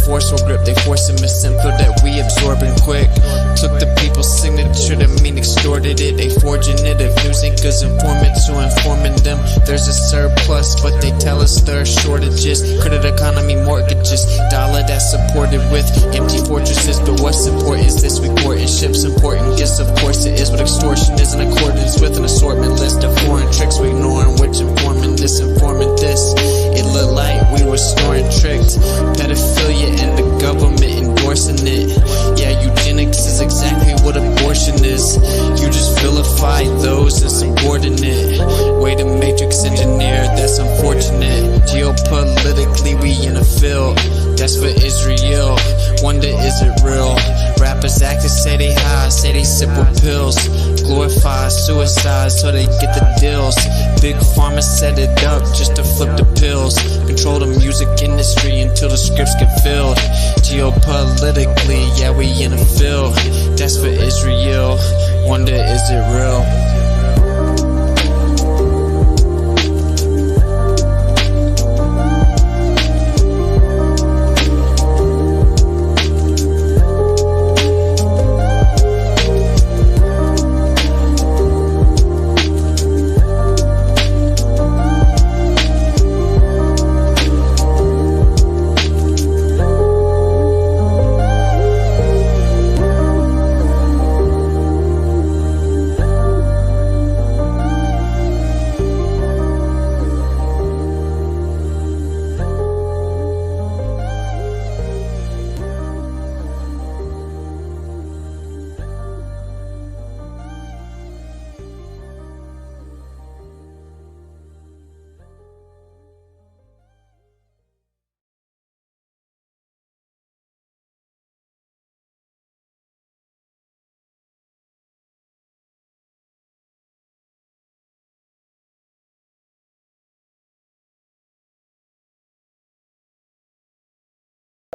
forceful grip. They force a misinfo that we absorbing quick. Took the people's signature to mean extorted it. They forging it. If news anchors informants who informing them there's a surplus, but they tell us there are shortages. Credit economy mortgages, dollar that's supported with empty fortresses. But what's important is this: we courting ships, important gifts. Of course it is what extortion is, in accordance with an assortment list of foreign tricks. We ignoring which informant this, informant this. It looked like we were snoring tricked. Pedophilia and the government endorsing it. Yeah, eugenics is exactly what abortion is. You just vilify those insubordinate. Way to matrix engineer, that's unfortunate. Geopolitically we in a field that's for Israel. Wonder is it real? Rappers actors say they high, say they sip with pills. Glorify suicide so they get the deals. Big pharma set it up just to flip the pills. Control the music industry until the scripts get filled. Geopolitically, yeah, we in a field that's for Israel. Wonder is it real?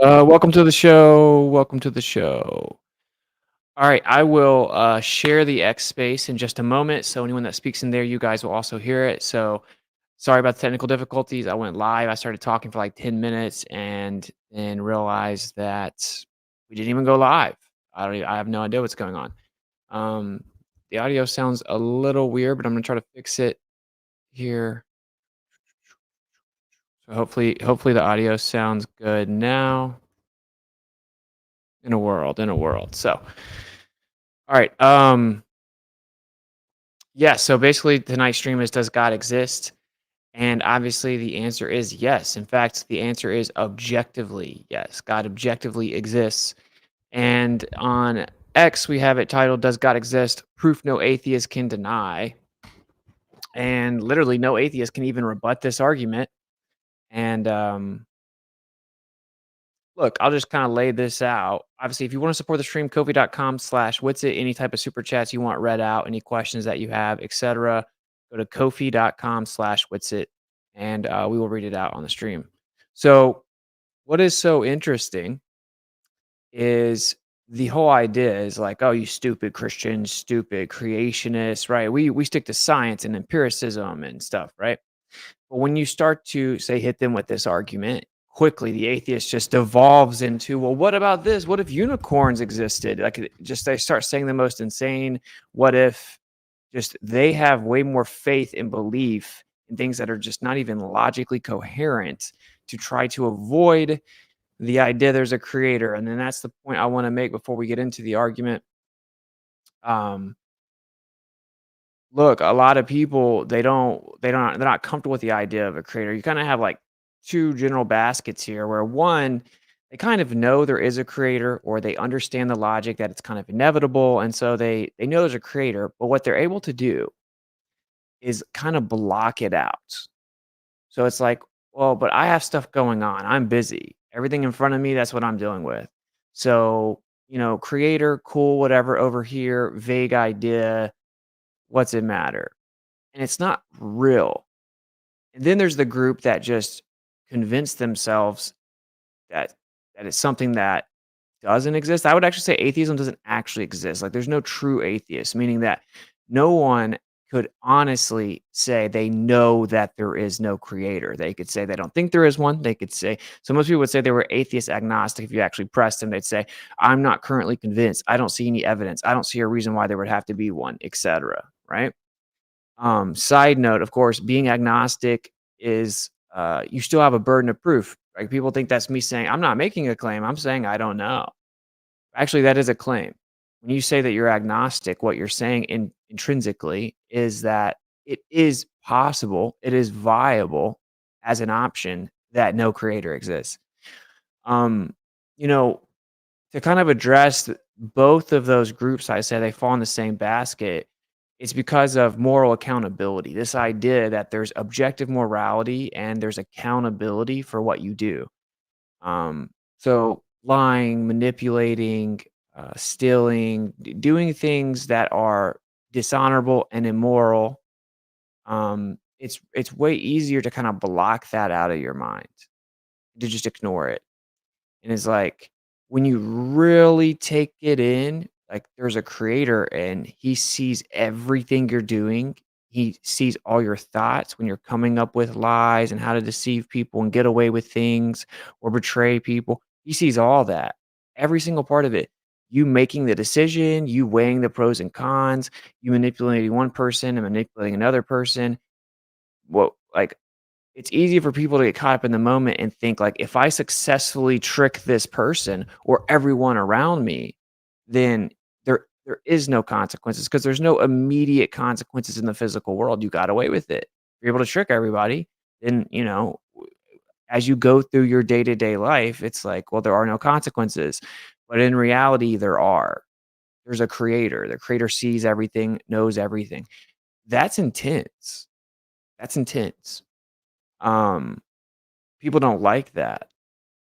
Welcome to the show. Welcome to the show. All right, I will share the X space in just a moment. So anyone that speaks in there, you guys will also hear it. So sorry about the technical difficulties. I went live. I started talking for like 10 minutes and then realized that we didn't even go live. I have no idea what's going on. The audio sounds a little weird, but I'm gonna try to fix it here. So hopefully the audio sounds good now. In a world. So, all right. Yeah. So basically, tonight's stream is: does God exist? And obviously, the answer is yes. In fact, the answer is objectively yes. God objectively exists. And on X, we have it titled: "Does God exist? Proof no atheist can deny." And literally, no atheist can even rebut this argument. And look, I'll just kind of lay this out. Obviously, if you want to support the stream, Ko-fi.com/Whatsit, any type of super chats you want read out, any questions that you have, etc., go to Ko-fi.com/Whatsit, and we will read it out on the stream. So what is so interesting is the whole idea is like, oh, you stupid Christians, stupid creationists, right? We stick to science and empiricism and stuff, right? But when you start to say hit them with this argument, quickly the atheist just devolves into, well, what about this? What if unicorns existed? Like just they start saying the most insane, what if just they have way more faith and belief in things that are just not even logically coherent to try to avoid the idea there's a creator. And then that's the point I want to make before we get into the argument. Look, a lot of people they're not comfortable with the idea of a creator. You kind of have like two general baskets here where one, they kind of know there is a creator or they understand the logic that it's kind of inevitable, and so they know there's a creator, but what they're able to do is kind of block it out. So it's like, well, but I have stuff going on. I'm busy. Everything in front of me, that's what I'm dealing with. So, creator, cool, whatever, over here, vague idea, what's it matter? And it's not real. And then there's the group that just convince themselves that it's something that doesn't exist. I would actually say atheism doesn't actually exist. Like there's no true atheist, meaning that no one could honestly say they know that there is no creator. They could say they don't think there is one. They could say so most people would say they were atheist agnostic if you actually pressed them. They'd say, "I'm not currently convinced. I don't see any evidence. I don't see a reason why there would have to be one," etc., right? Side note, of course, being agnostic is, you still have a burden of proof. Like, people think that's me saying, "I'm not making a claim. I'm saying I don't know." Actually, that is a claim. When you say that you're agnostic, what you're saying intrinsically is that it is possible, it is viable as an option that no creator exists. Um, you know, to kind of address both of those groups, I say they fall in the same basket. It's because of moral accountability. This idea that there's objective morality and there's accountability for what you do. Um, so lying, manipulating, stealing, doing things that are dishonorable and immoral. It's way easier to kind of block that out of your mind, to just ignore it. And it's like, when you really take it in, like, there's a creator and he sees everything you're doing. He sees all your thoughts when you're coming up with lies and how to deceive people and get away with things or betray people. He sees all that, every single part of it. You making the decision, you weighing the pros and cons, you manipulating one person and manipulating another person. Well, like, it's easy for people to get caught up in the moment and think like, if I successfully trick this person or everyone around me, then there is no consequences because there's no immediate consequences in the physical world. You got away with it. You're able to trick everybody, then as you go through your day-to-day life, it's like, well, there are no consequences. But in reality, there are. There's a creator. The creator sees everything, knows everything. That's intense. That's intense. Um, People don't like that.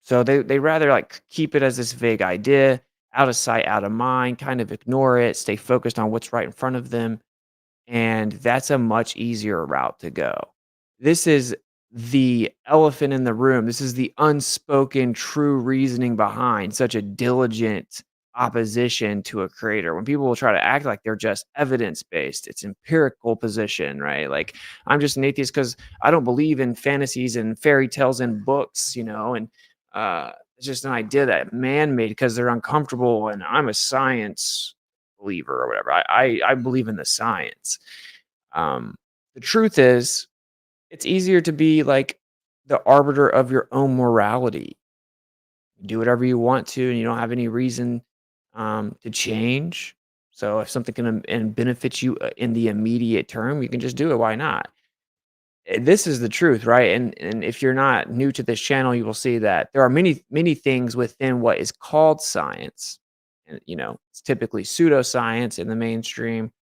So they rather, like, keep it as this vague idea, out of sight, out of mind, kind of ignore it, stay focused on what's right in front of them, and that's a much easier route to go. This is the elephant in the room. This is the unspoken true reasoning behind such a diligent opposition to a creator. When people will try to act like they're just evidence-based, it's empirical position, right? Like, I'm just an atheist because I don't believe in fantasies and fairy tales and books, and it's just an idea that man made because they're uncomfortable, and I'm a science believer or whatever. I believe in the science. Um, the truth is, it's easier to be like the arbiter of your own morality. Do whatever you want to, and you don't have any reason to change. So if something can and benefits you in the immediate term, you can just do it. Why not? This is the truth, right? And if you're not new to this channel, you will see that there are many things within what is called science, and it's typically pseudoscience in the mainstream,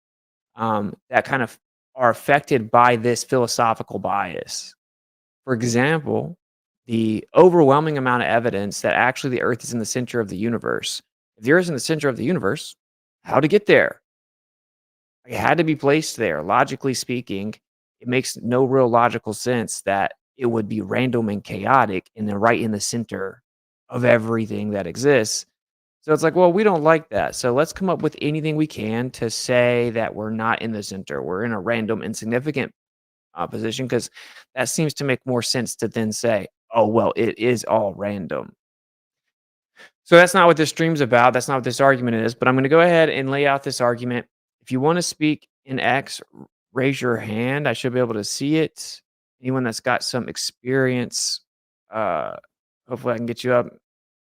that kind of are affected by this philosophical bias. For example, the overwhelming amount of evidence that actually the Earth is in the center of the universe. If the Earth is in the center of the universe, how to get there? It had to be placed there. Logically speaking, it makes no real logical sense that it would be random and chaotic and then right in the center of everything that exists. So it's like, well, we don't like that. So let's come up with anything we can to say that we're not in the center. We're in a random, insignificant position because that seems to make more sense to then say, oh, well, it is all random. So that's not what this stream's about. That's not what this argument is. But I'm going to go ahead and lay out this argument. If you want to speak in X, raise your hand. I should be able to see it. Anyone that's got some experience, uh, hopefully I can get you up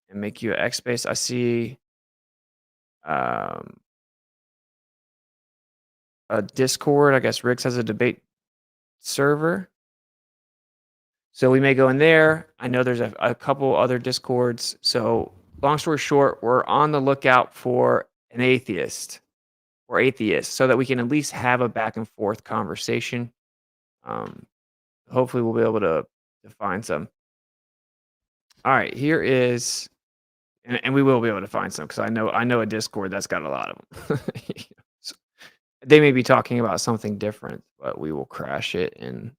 and make you an X space. I see um, a Discord. I guess Riggs has a debate server. So we may go in there. I know there's a couple other Discords. So long story short, we're on the lookout for an atheist or atheist so that we can at least have a back and forth conversation. Um, Hopefully we'll be able to find some. All right, here is, and we will be able to find some because I know a Discord that's got a lot of them. So they may be talking about something different, but we will crash it and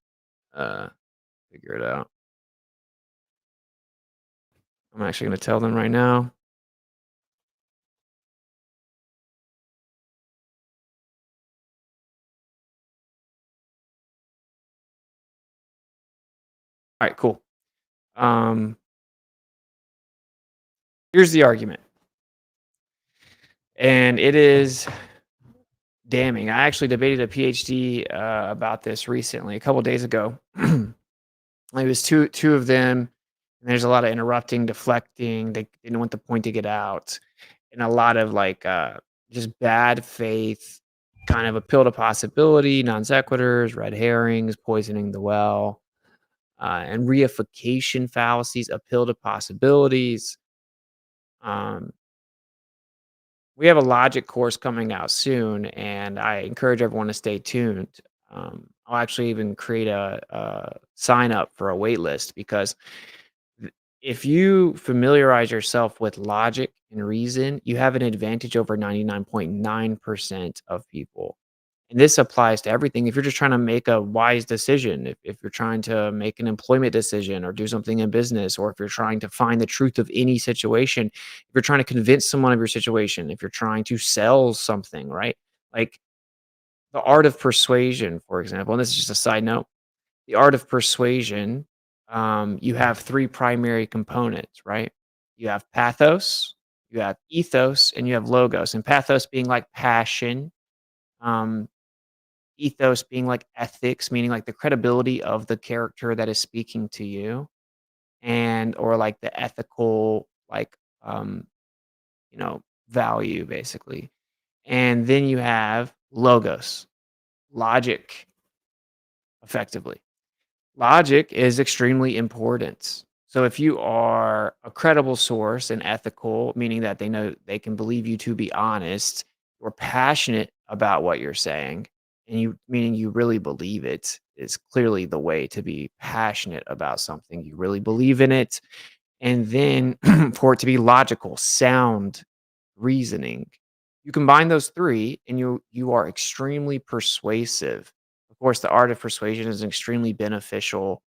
uh, figure it out. I'm actually going to tell them right now. All right, cool. Um, Here's the argument, and it is damning. I actually debated a PhD about this recently, a couple days ago. It was two of them, and there's a lot of interrupting, deflecting. They didn't want the point to get out, and a lot of like just bad faith, kind of appeal to possibility, non sequiturs, red herrings, poisoning the well, and reification fallacies, appeal to possibilities. Um, we have a logic course coming out soon, and I encourage everyone to stay tuned. I'll actually even create a sign up for a wait list because if you familiarize yourself with logic and reason, you have an advantage over 99.9% of people. And this applies to everything. If you're just trying to make a wise decision, if you're trying to make an employment decision or do something in business, or if you're trying to find the truth of any situation, if you're trying to convince someone of your situation, if you're trying to sell something, right? Like the art of persuasion, for example, and this is just a side note, the art of persuasion, you have three primary components, right? You have pathos, you have ethos, and you have logos. And pathos being like passion, um, ethos being like ethics, meaning like the credibility of the character that is speaking to you, and or like the ethical, like um, value basically. And then you have logos, logic, effectively. Logic is extremely important. So if you are a credible source and ethical, meaning that they know they can believe you to be honest, or passionate about what you're saying, and you meaning you really believe it is clearly the way to be passionate about something. You really believe in it. And then for it to be logical, sound reasoning, you combine those three and you are extremely persuasive. Of course, the art of persuasion is an extremely beneficial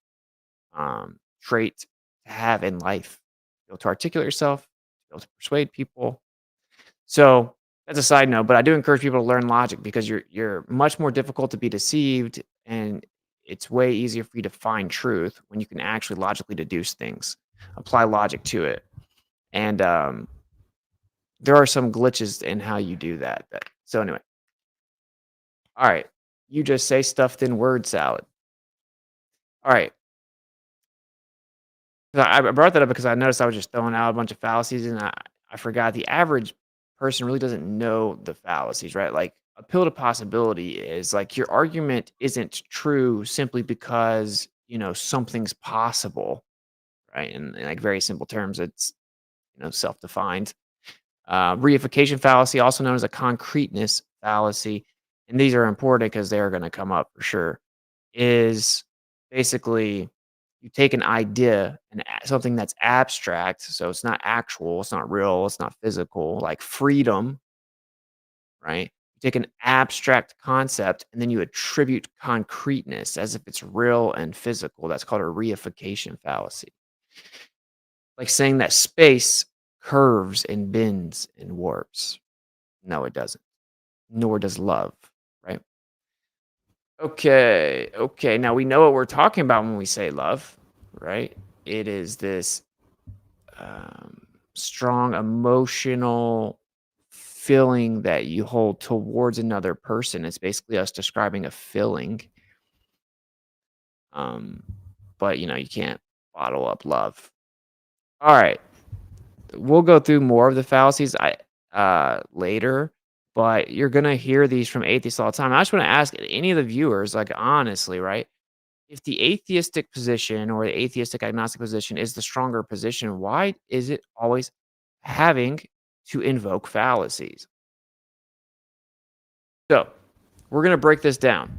trait to have in life. Be able to articulate yourself, be able to persuade people. So that's a side note, but I do encourage people to learn logic because you're much more difficult to be deceived, and it's way easier for you to find truth when you can actually logically deduce things, apply logic to it, and there are some glitches in how you do that. So anyway, all right, you just say stuffed in word salad. All right, I brought that up because I noticed I was just throwing out a bunch of fallacies, and I forgot the average person really doesn't know the fallacies, right? Like, appeal to possibility is like your argument isn't true simply because, something's possible, right? In like very simple terms, it's, self-defined. Reification fallacy, also known as a concreteness fallacy, and these are important because they are going to come up for sure, is basically you take an idea and something that's abstract, so it's not actual, it's not real, it's not physical, like freedom, right? You take an abstract concept and then you attribute concreteness as if it's real and physical. That's called a reification fallacy. Like saying that space curves and bends and warps. No, it doesn't. Nor does love, right? Okay, okay. Now we know what we're talking about when we say love, right? It is this strong emotional feeling that you hold towards another person. It's basically us describing a feeling. Um, but you can't bottle up love. All right. We'll go through more of the fallacies later, but you're gonna hear these from atheists all the time. I just want to ask any of the viewers, like honestly, right? If the atheistic position or the atheistic agnostic position is the stronger position, why is it always having to invoke fallacies? So we're gonna break this down,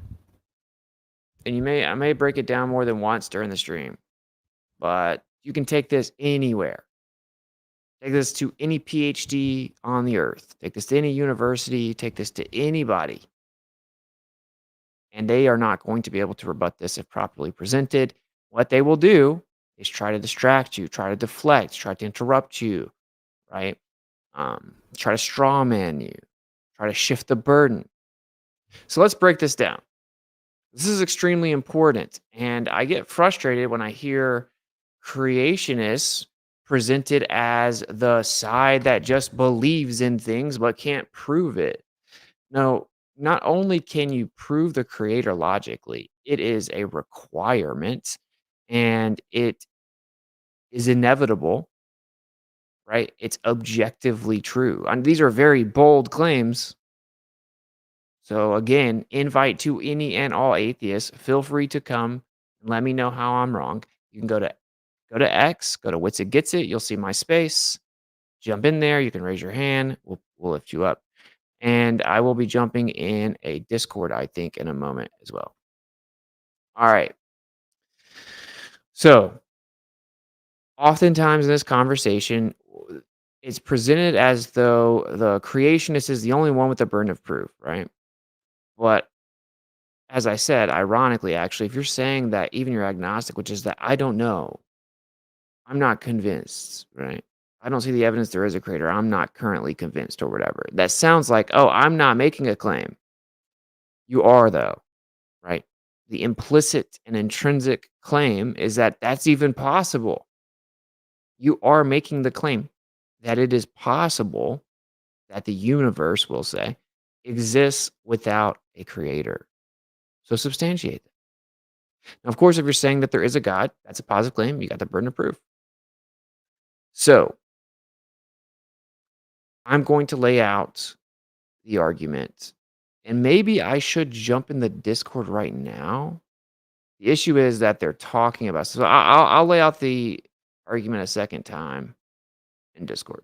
and I may break it down more than once during the stream, but you can take this anywhere. Take this to any PhD on the earth. Take this to any university. Take this to anybody. And they are not going to be able to rebut this if properly presented. What they will do is try to distract you, try to deflect, try to interrupt you, right? Try to straw man you, try to shift the burden. So let's break this down. This is extremely important. And I get frustrated when I hear creationists presented as the side that just believes in things but can't prove it. No, not only can you prove the creator logically, it is a requirement and it is inevitable, right? It's objectively true. And these are very bold claims. So again, invite to any and all atheists. Feel free to come and let me know how I'm wrong. You can go to X, go to Wits It Gets It. You'll see my space. Jump in there. You can raise your hand. We'll lift you up. And I will be jumping in a Discord, I think, in a moment as well. All right. So oftentimes in this conversation, it's presented as though the creationist is the only one with the burden of proof, right? But as I said, ironically, actually, if you're saying that even you're agnostic, which is that I don't know, I'm not convinced, right? I don't see the evidence there is a creator. I'm not currently convinced or whatever. That sounds like, oh, I'm not making a claim. You are, though, right? The implicit and intrinsic claim is that that's even possible. You are making the claim that it is possible that the universe, will say, exists without a creator. So substantiate it. Now, of course, if you're saying that there is a God, that's a positive claim. You got the burden of proof. So I'm going to lay out the argument, and maybe I should jump in the Discord right now. The issue is that they're talking about, so I'll lay out the argument a second time in Discord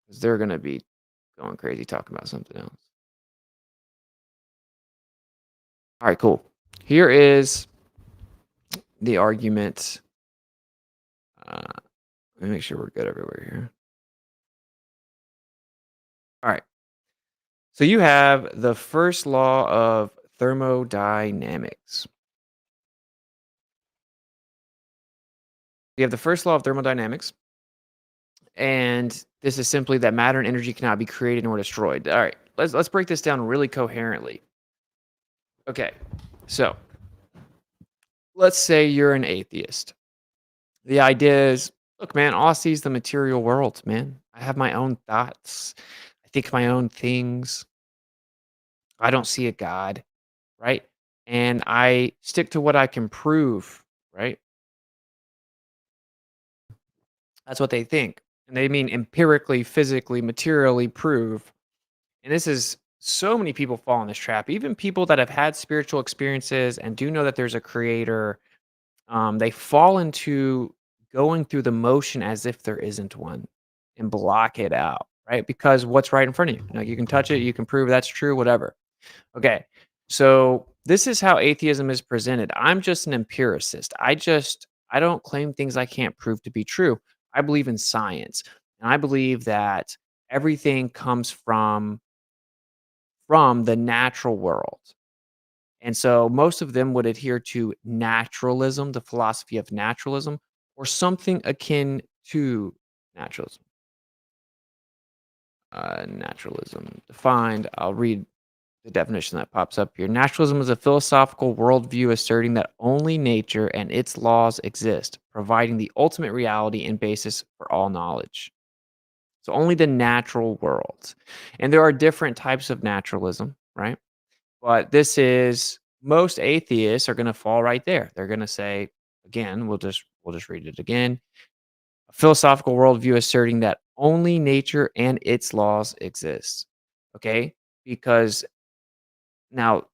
because they're going to be going crazy talking about something else. All right, cool. Here is the argument. Let me make sure we're good everywhere here. All right. So you have the first law of thermodynamics. You have the first law of thermodynamics, and this is simply that matter and energy cannot be created nor destroyed. All right, let's break this down really coherently. Okay, so let's say you're an atheist. The idea is, look, man, all I see is the material world, man. I have my own thoughts. I think my own things. I don't see a God, right? And I stick to what I can prove, right? That's what they think. And they mean empirically, physically, materially prove. And this is so many people fall in this trap. Even people that have had spiritual experiences and do know that there's a creator, they fall into going through the motion as if there isn't one and block it out, right? Because what's right in front of you? You can touch it, you can prove that's true, whatever. Okay. So this is how atheism is presented. I'm just an empiricist. I don't claim things I can't prove to be true. I believe in science. And I believe that everything comes from the natural world. And so most of them would adhere to naturalism, the philosophy of naturalism, or something akin to naturalism. Naturalism defined. I'll read the definition that pops up here. Naturalism is a philosophical worldview asserting that only nature and its laws exist, providing the ultimate reality and basis for all knowledge. So only the natural world. And there are different types of naturalism, right? But this is most atheists are going to fall right there. They're going to say, again, we'll just read it again. A philosophical worldview asserting that only nature and its laws exist. Okay? Because now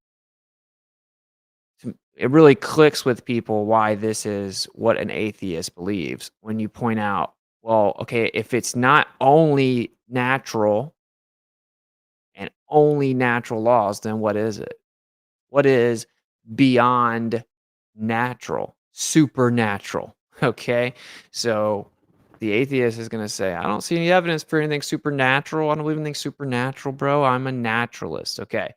it really clicks with people why this is what an atheist believes when you point out, well, okay, if it's not only natural and only natural laws, then what is it? What is beyond natural, supernatural? Okay. So the atheist is going to say, I don't see any evidence for anything supernatural. I don't believe in anything supernatural, bro. I'm a naturalist. Okay.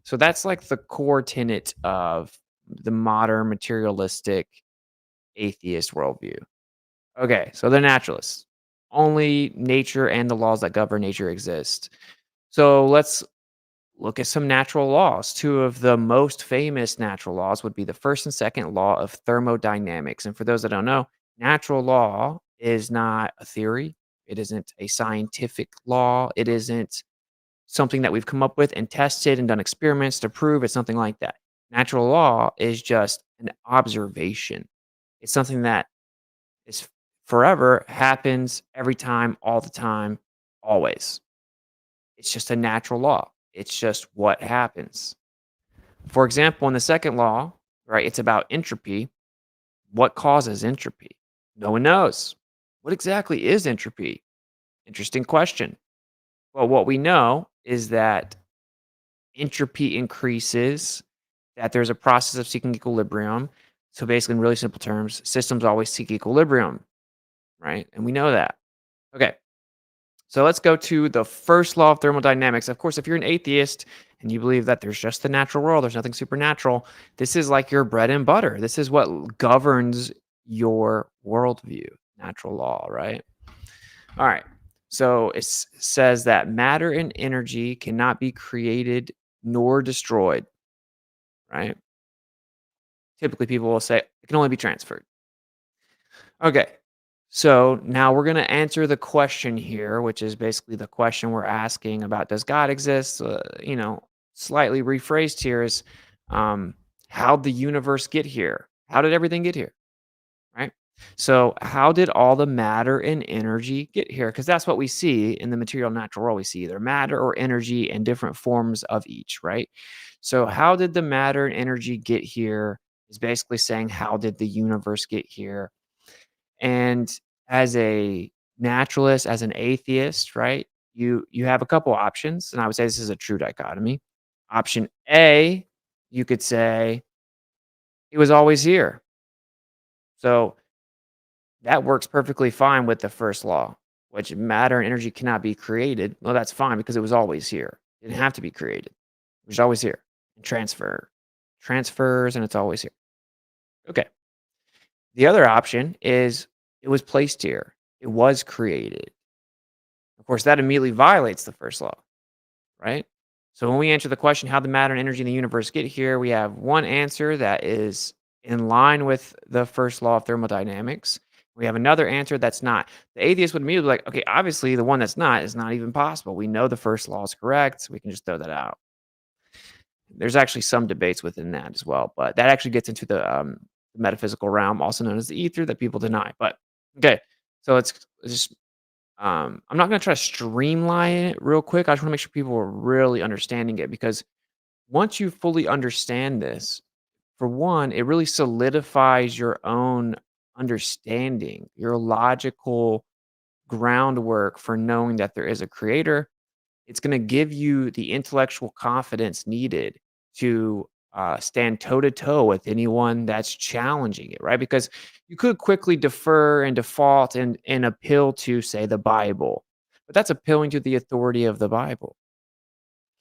So that's like the core tenet of the modern materialistic atheist worldview. Okay. So they're naturalists. Only nature and the laws that govern nature exist. So let's look at some natural laws. Two of the most famous natural laws would be the first and second law of thermodynamics. And for those that don't know, natural law is not a theory, it isn't a scientific law, it isn't something that we've come up with and tested and done experiments to prove. It's something like that. Natural law is just an observation. It's something that is forever, happens every time, all the time, always. It's just a natural law. It's just what happens. For example, in the second law, right, it's about entropy. What causes entropy? No one knows. What exactly is entropy? Interesting question. Well, what we know is that entropy increases, that there's a process of seeking equilibrium. So basically, in really simple terms, systems always seek equilibrium, right? And we know that. Okay. So let's go to the first law of thermodynamics. Of course, if you're an atheist and you believe that there's just the natural world, there's nothing supernatural, this is like your bread and butter. This is what governs your worldview, natural law, right? All right. So says that matter and energy cannot be created nor destroyed, right? Typically, people will say it can only be transferred. Okay. So now we're going to answer the question here, which is basically the question we're asking about does God exist? Slightly rephrased here is how'd the universe get here? How did everything get here? Right. So, how did all the matter and energy get here? Because that's what we see in the material natural world. We see either matter or energy and different forms of each, right? So, how did the matter and energy get here? Is basically saying, how did the universe get here? And as a naturalist, as an atheist, right? You have a couple options, and I would say this is a true dichotomy. Option A, you could say it was always here. So that works perfectly fine with the first law, which matter and energy cannot be created. Well, that's fine because it was always here. It didn't have to be created. It was always here. And transfers, and it's always here. Okay. The other option is it was placed here. It was created. Of course, that immediately violates the first law, right? So when we answer the question, how the matter and energy in the universe get here, we have one answer that is in line with the first law of thermodynamics. We have another answer that's not. The atheist would immediately be like, okay, obviously the one that's not is not even possible. We know the first law is correct, so we can just throw that out. There's actually some debates within that as well, but that actually gets into the metaphysical realm, also known as the ether, that people deny. But okay, so let's just I'm not going to try to streamline it real quick. I just want to make sure people are really understanding it because once you fully understand this, for one, it really solidifies your own understanding, your logical groundwork for knowing that there is a creator. It's going to give you the intellectual confidence needed to stand toe to toe with anyone that's challenging it, right? Because you could quickly defer and default and appeal to, say, the Bible, but that's appealing to the authority of the Bible.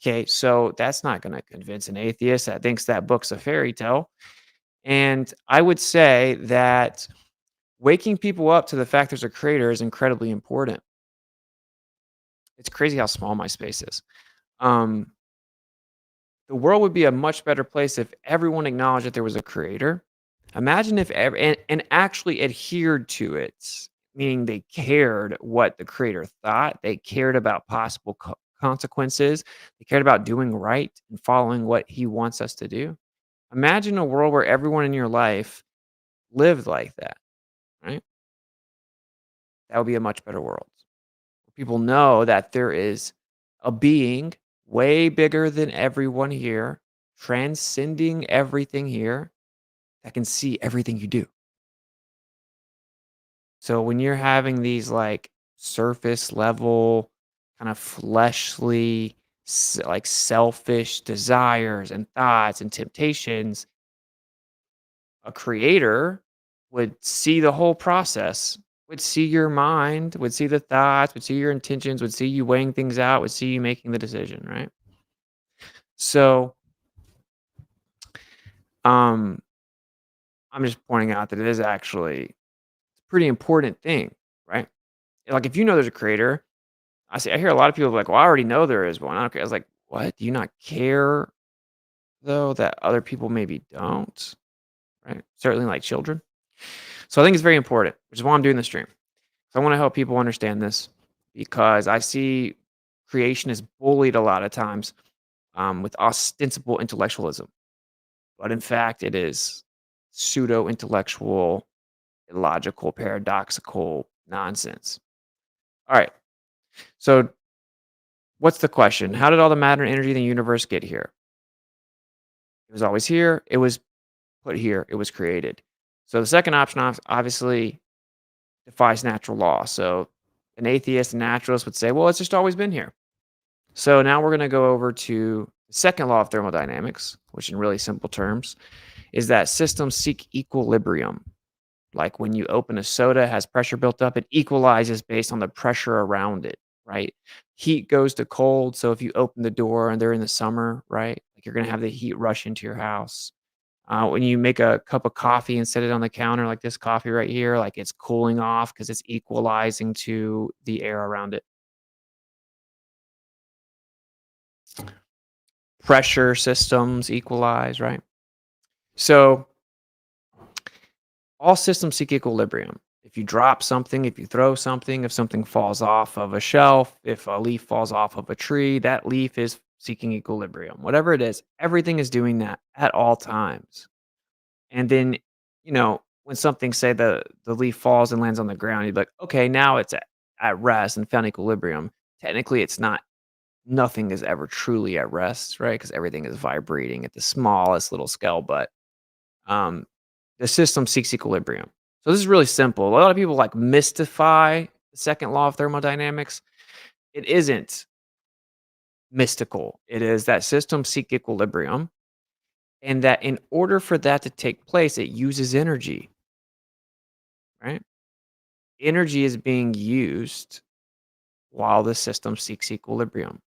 Okay, so that's not going to convince an atheist that thinks that book's a fairy tale. And I would say that waking people up to the fact there's a creator is incredibly important. It's crazy how small my space is. Um, the world would be a much better place if everyone acknowledged that there was a creator. Imagine if and actually adhered to it, meaning they cared what the creator thought, they cared about possible consequences, they cared about doing right and following what he wants us to do. Imagine a world where everyone in your life lived like that, right? That would be a much better world. People know that there is a being way bigger than everyone here, transcending everything here, that can see everything you do. So when you're having these like surface level, kind of fleshly, like selfish desires and thoughts and temptations, a creator would see the whole process, would see your mind, would see the thoughts, would see your intentions, would see you weighing things out, would see you making the decision, right? So, um, I'm just pointing out that it is actually a pretty important thing, right? Like if you know there's a creator, I hear a lot of people like, well, I already know there is one. I don't care. I was like, what? Do you not care, though, that other people maybe don't? Right? Certainly like children. So I think it's very important, which is why I'm doing this stream. So I want to help people understand this because I see creation is bullied a lot of times with ostensible intellectualism. But in fact, it is pseudo intellectual, illogical, paradoxical nonsense. All right. So, what's the question? How did all the matter and energy in the universe get here? It was always here. It was put here. It was created. So, the second option obviously defies natural law. So, an atheist and naturalist would say, well, it's just always been here. So, now we're going to go over to the second law of thermodynamics, which, in really simple terms, is that systems seek equilibrium. Like when you open a soda, it has pressure built up, it equalizes based on the pressure around it, right? Heat goes to cold. So if you open the door and they're in the summer, right? Like you're going to have the heat rush into your house. When you make a cup of coffee and set it on the counter, like this coffee right here, like it's cooling off because it's equalizing to the air around it. Pressure systems equalize, right? So all systems seek equilibrium. If you drop something, if you throw something, if something falls off of a shelf, if a leaf falls off of a tree, that leaf is seeking equilibrium. Whatever it is, everything is doing that at all times. And then, when something, say the leaf falls and lands on the ground, you'd be like, okay, now it's at rest and found equilibrium. Technically, it's not. Nothing is ever truly at rest, right? Because everything is vibrating at the smallest little scale, but um, the system seeks equilibrium. So this is really simple. A lot of people like mystify the second law of thermodynamics. It isn't mystical. It is that systems seek equilibrium, and that in order for that to take place, it uses energy, right? Energy is being used while the system seeks equilibrium.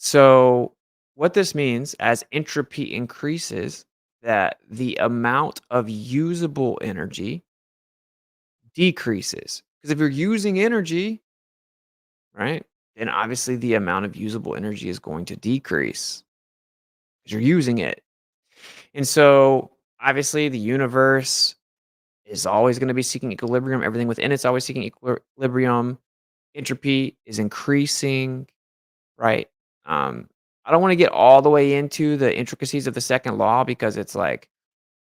So what this means, as entropy increases, that the amount of usable energy decreases. Because if you're using energy, right, then obviously the amount of usable energy is going to decrease because you're using it. And so obviously the universe is always going to be seeking equilibrium. Everything within it's always seeking equilibrium. Entropy is increasing, right? I don't want to get all the way into the intricacies of the second law because it's like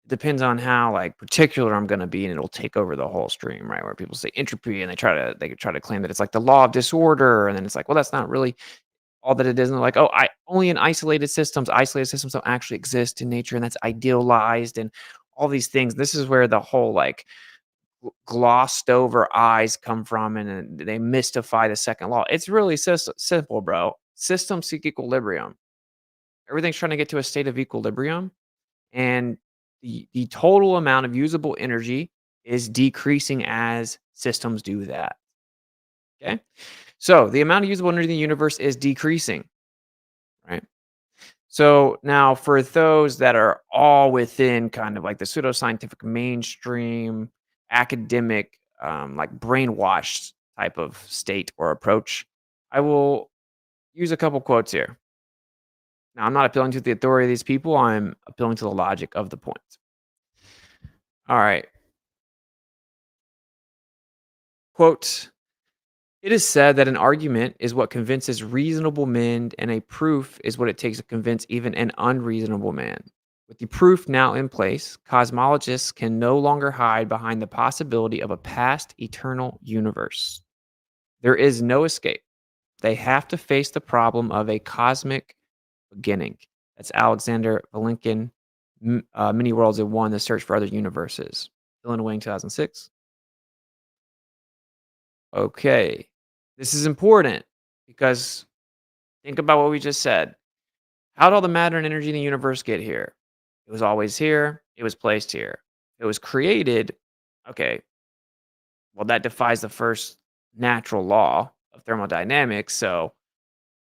it depends on how like particular I'm gonna be, and it'll take over the whole stream, right? Where people say entropy and they try to claim that it's like the law of disorder, and then it's like, well, that's not really all that it is. And they're like, oh, I only in isolated systems don't actually exist in nature, and that's idealized and all these things. This is where the whole like glossed over eyes come from, and they mystify the second law. It's really simple, bro. Systems seek equilibrium. Everything's trying to get to a state of equilibrium, and the total amount of usable energy is decreasing as systems do that. Okay. So the amount of usable energy in the universe is decreasing, right? So now for those that are all within kind of like the pseudoscientific mainstream academic, like brainwashed type of state or approach, I will use a couple quotes here. Now, I'm not appealing to the authority of these people. I'm appealing to the logic of the point. All right. Quote, it is said that an argument is what convinces reasonable men, and a proof is what it takes to convince even an unreasonable man. With the proof now in place, cosmologists can no longer hide behind the possibility of a past eternal universe. There is no escape. They have to face the problem of a cosmic beginning. That's Alexander Velikin, Many Worlds in One, The Search for Other Universes. Illinois in 2006. Okay. This is important because think about what we just said. How did all the matter and energy in the universe get here? It was always here. It was placed here. It was created. Okay. Well, that defies the first natural law of thermodynamics. So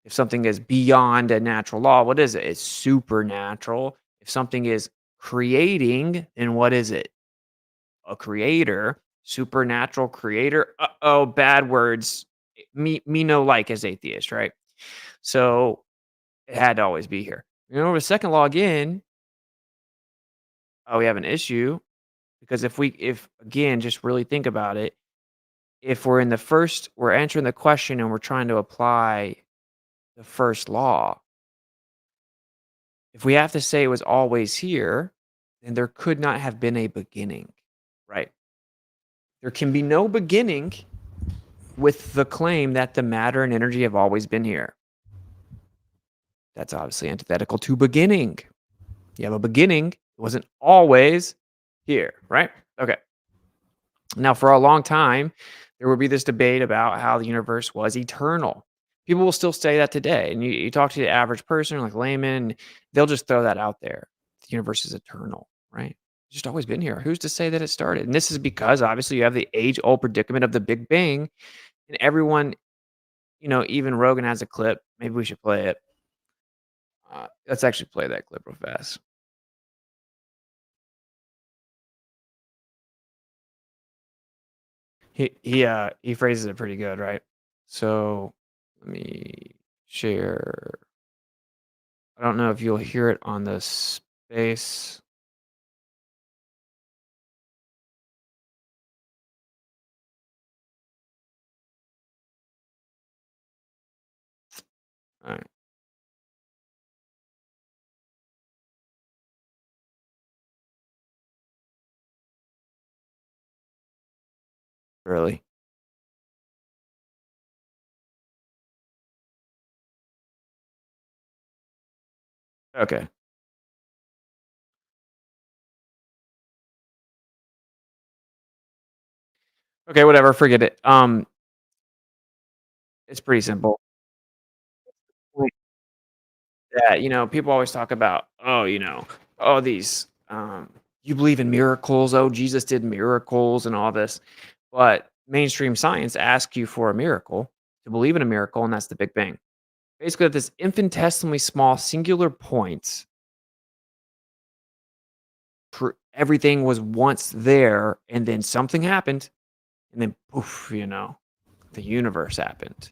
if something is beyond a natural law, what is it? It's supernatural. If something is creating, then what is it? A creator, supernatural creator. Uh-oh, bad words. Me no like as atheist, right? So it had to always be here. The second law again, oh, we have an issue because if again, just really think about it, if we're answering the question and we're trying to apply the first law, if we have to say it was always here, then there could not have been a beginning, right? There can be no beginning with the claim that the matter and energy have always been here. That's obviously antithetical to beginning. You have a beginning, it wasn't always here, right? Okay. Now, for a long time, there would be this debate about how the universe was eternal. People will still say that today. And you talk to the average person, like layman, they'll just throw that out there. The universe is eternal, right? It's just always been here. Who's to say that it started? And this is because obviously you have the age old predicament of the Big Bang, and everyone, even Rogan has a clip. Maybe we should play it. Let's actually play that clip real fast. He phrases it pretty good, right? So let me share. I don't know if you'll hear it on the space. All right, really? Okay. Okay, whatever, forget it. It's pretty simple. Point that, people always talk about, oh, oh, these you believe in miracles, oh, Jesus did miracles and all this. But mainstream science asks you for a miracle, to believe in a miracle, and that's the Big Bang. Basically, at this infinitesimally small singular point, everything was once there, and then something happened, and then poof, the universe happened.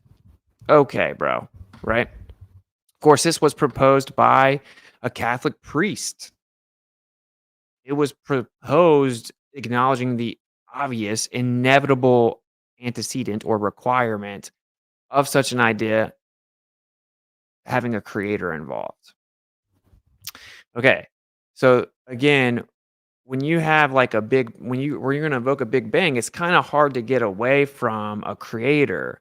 Okay, bro, right? Of course, this was proposed by a Catholic priest. It was proposed acknowledging the obvious, inevitable antecedent or requirement of such an idea having a creator involved. Okay. So again, when you have like a big when you where you're going to evoke a big bang, it's kind of hard to get away from a creator.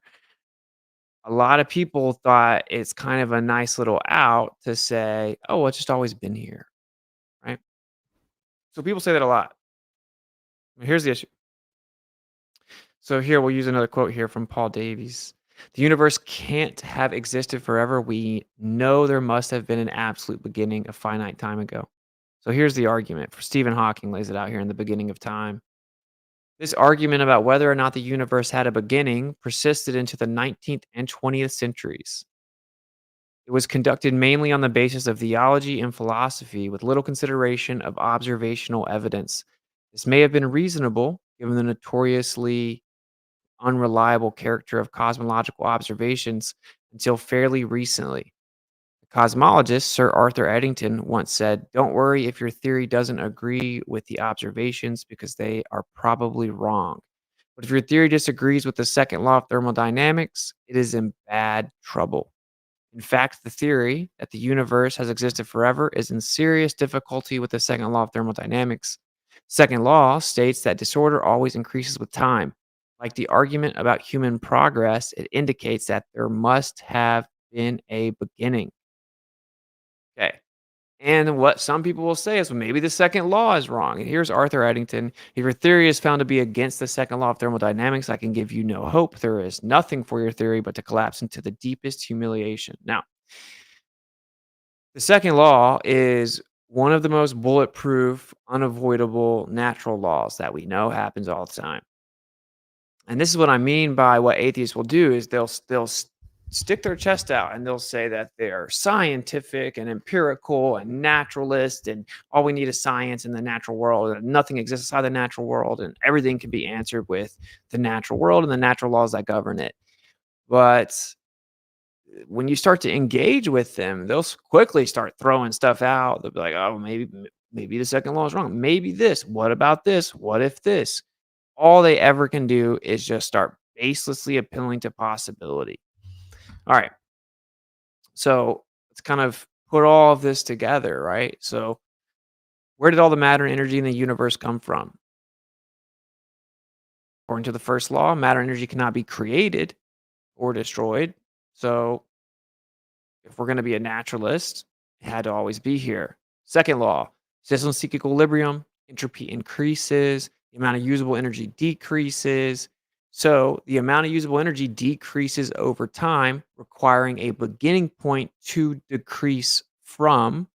A lot of people thought it's kind of a nice little out to say, "Oh, well, it's just always been here." Right? So people say that a lot. Here's the issue. So here we'll use another quote here from Paul Davies. The universe can't have existed forever. We know there must have been an absolute beginning a finite time ago. So here's the argument. For Stephen Hawking lays it out here in the beginning of time. This argument about whether or not the universe had a beginning persisted into the 19th and 20th centuries. It was conducted mainly on the basis of theology and philosophy with little consideration of observational evidence. This may have been reasonable given the notoriously unreliable character of cosmological observations until fairly recently. The cosmologist Sir Arthur Eddington once said, "Don't worry if your theory doesn't agree with the observations because they are probably wrong. But if your theory disagrees with the second law of thermodynamics, it is in bad trouble." In fact, the theory that the universe has existed forever is in serious difficulty with the second law of thermodynamics. Second law states that disorder always increases with time. Like the argument about human progress, it indicates that there must have been a beginning. Okay. And what some people will say is, well, maybe the second law is wrong. And here's Arthur Eddington. If your theory is found to be against the second law of thermodynamics, I can give you no hope. There is nothing for your theory but to collapse into the deepest humiliation. Now, the second law is one of the most bulletproof, unavoidable natural laws that we know happens all the time. And this is what I mean by what atheists will do is stick their chest out and they'll say that they're scientific and empirical and naturalist and all we need is science in the natural world and nothing exists outside the natural world and everything can be answered with the natural world and the natural laws that govern it. But when you start to engage with them, they'll quickly start throwing stuff out. They'll be like, "Oh, maybe the second law is wrong. Maybe this. What about this? What if this?" All they ever can do is just start baselessly appealing to possibility. All right. So let's kind of put all of this together, right? So where did all the matter and energy in the universe come from? According to the first law, matter and energy cannot be created or destroyed. So if we're going to be a naturalist, it had to always be here. Second law, systems seek equilibrium, entropy increases, the amount of usable energy decreases. So the amount of usable energy decreases over time, requiring a beginning point to decrease from.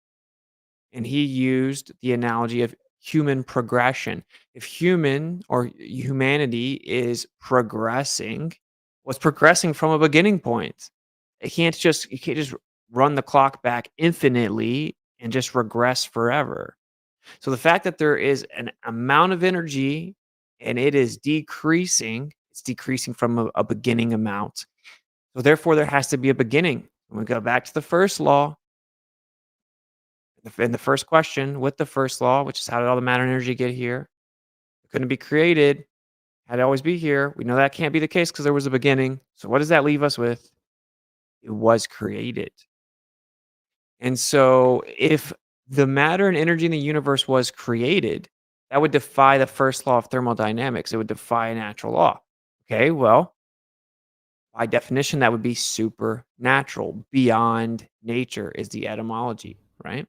And he used the analogy of human progression. If human or humanity is progressing, was progressing from a beginning point. You can't just run the clock back infinitely and just regress forever. So the fact that there is an amount of energy and it is decreasing, it's decreasing from a beginning amount. So therefore there has to be a beginning. When we go back to the first law, in the first question with the first law, which is how did all the matter and energy get here? It couldn't be created, had to always be here. We know that can't be the case because there was a beginning. So what does that leave us with? It was created. And so if the matter and energy in the universe was created, that would defy the first law of thermodynamics. It would defy natural law. Okay, well, by definition, that would be supernatural. Beyond nature is the etymology, right?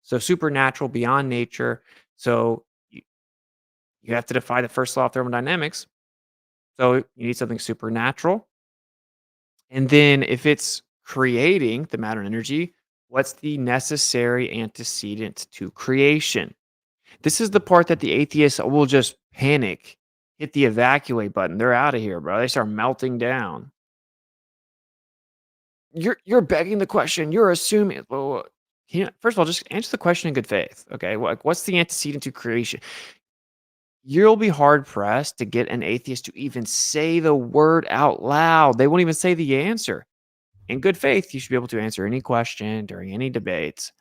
So supernatural, beyond nature. So you have to defy the first law of thermodynamics. So you need something supernatural. And then if it's creating the matter and energy, what's the necessary antecedent to creation? This is the part that the atheists will just panic, hit the evacuate button. They're out of here, bro. They start melting down. You're begging the question. You're assuming. Well, first of all, just answer the question in good faith. Okay, what's the antecedent to creation? You'll be hard pressed to get an atheist to even say the word out loud. They won't even say the answer. In good faith, you should be able to answer any question during any debates.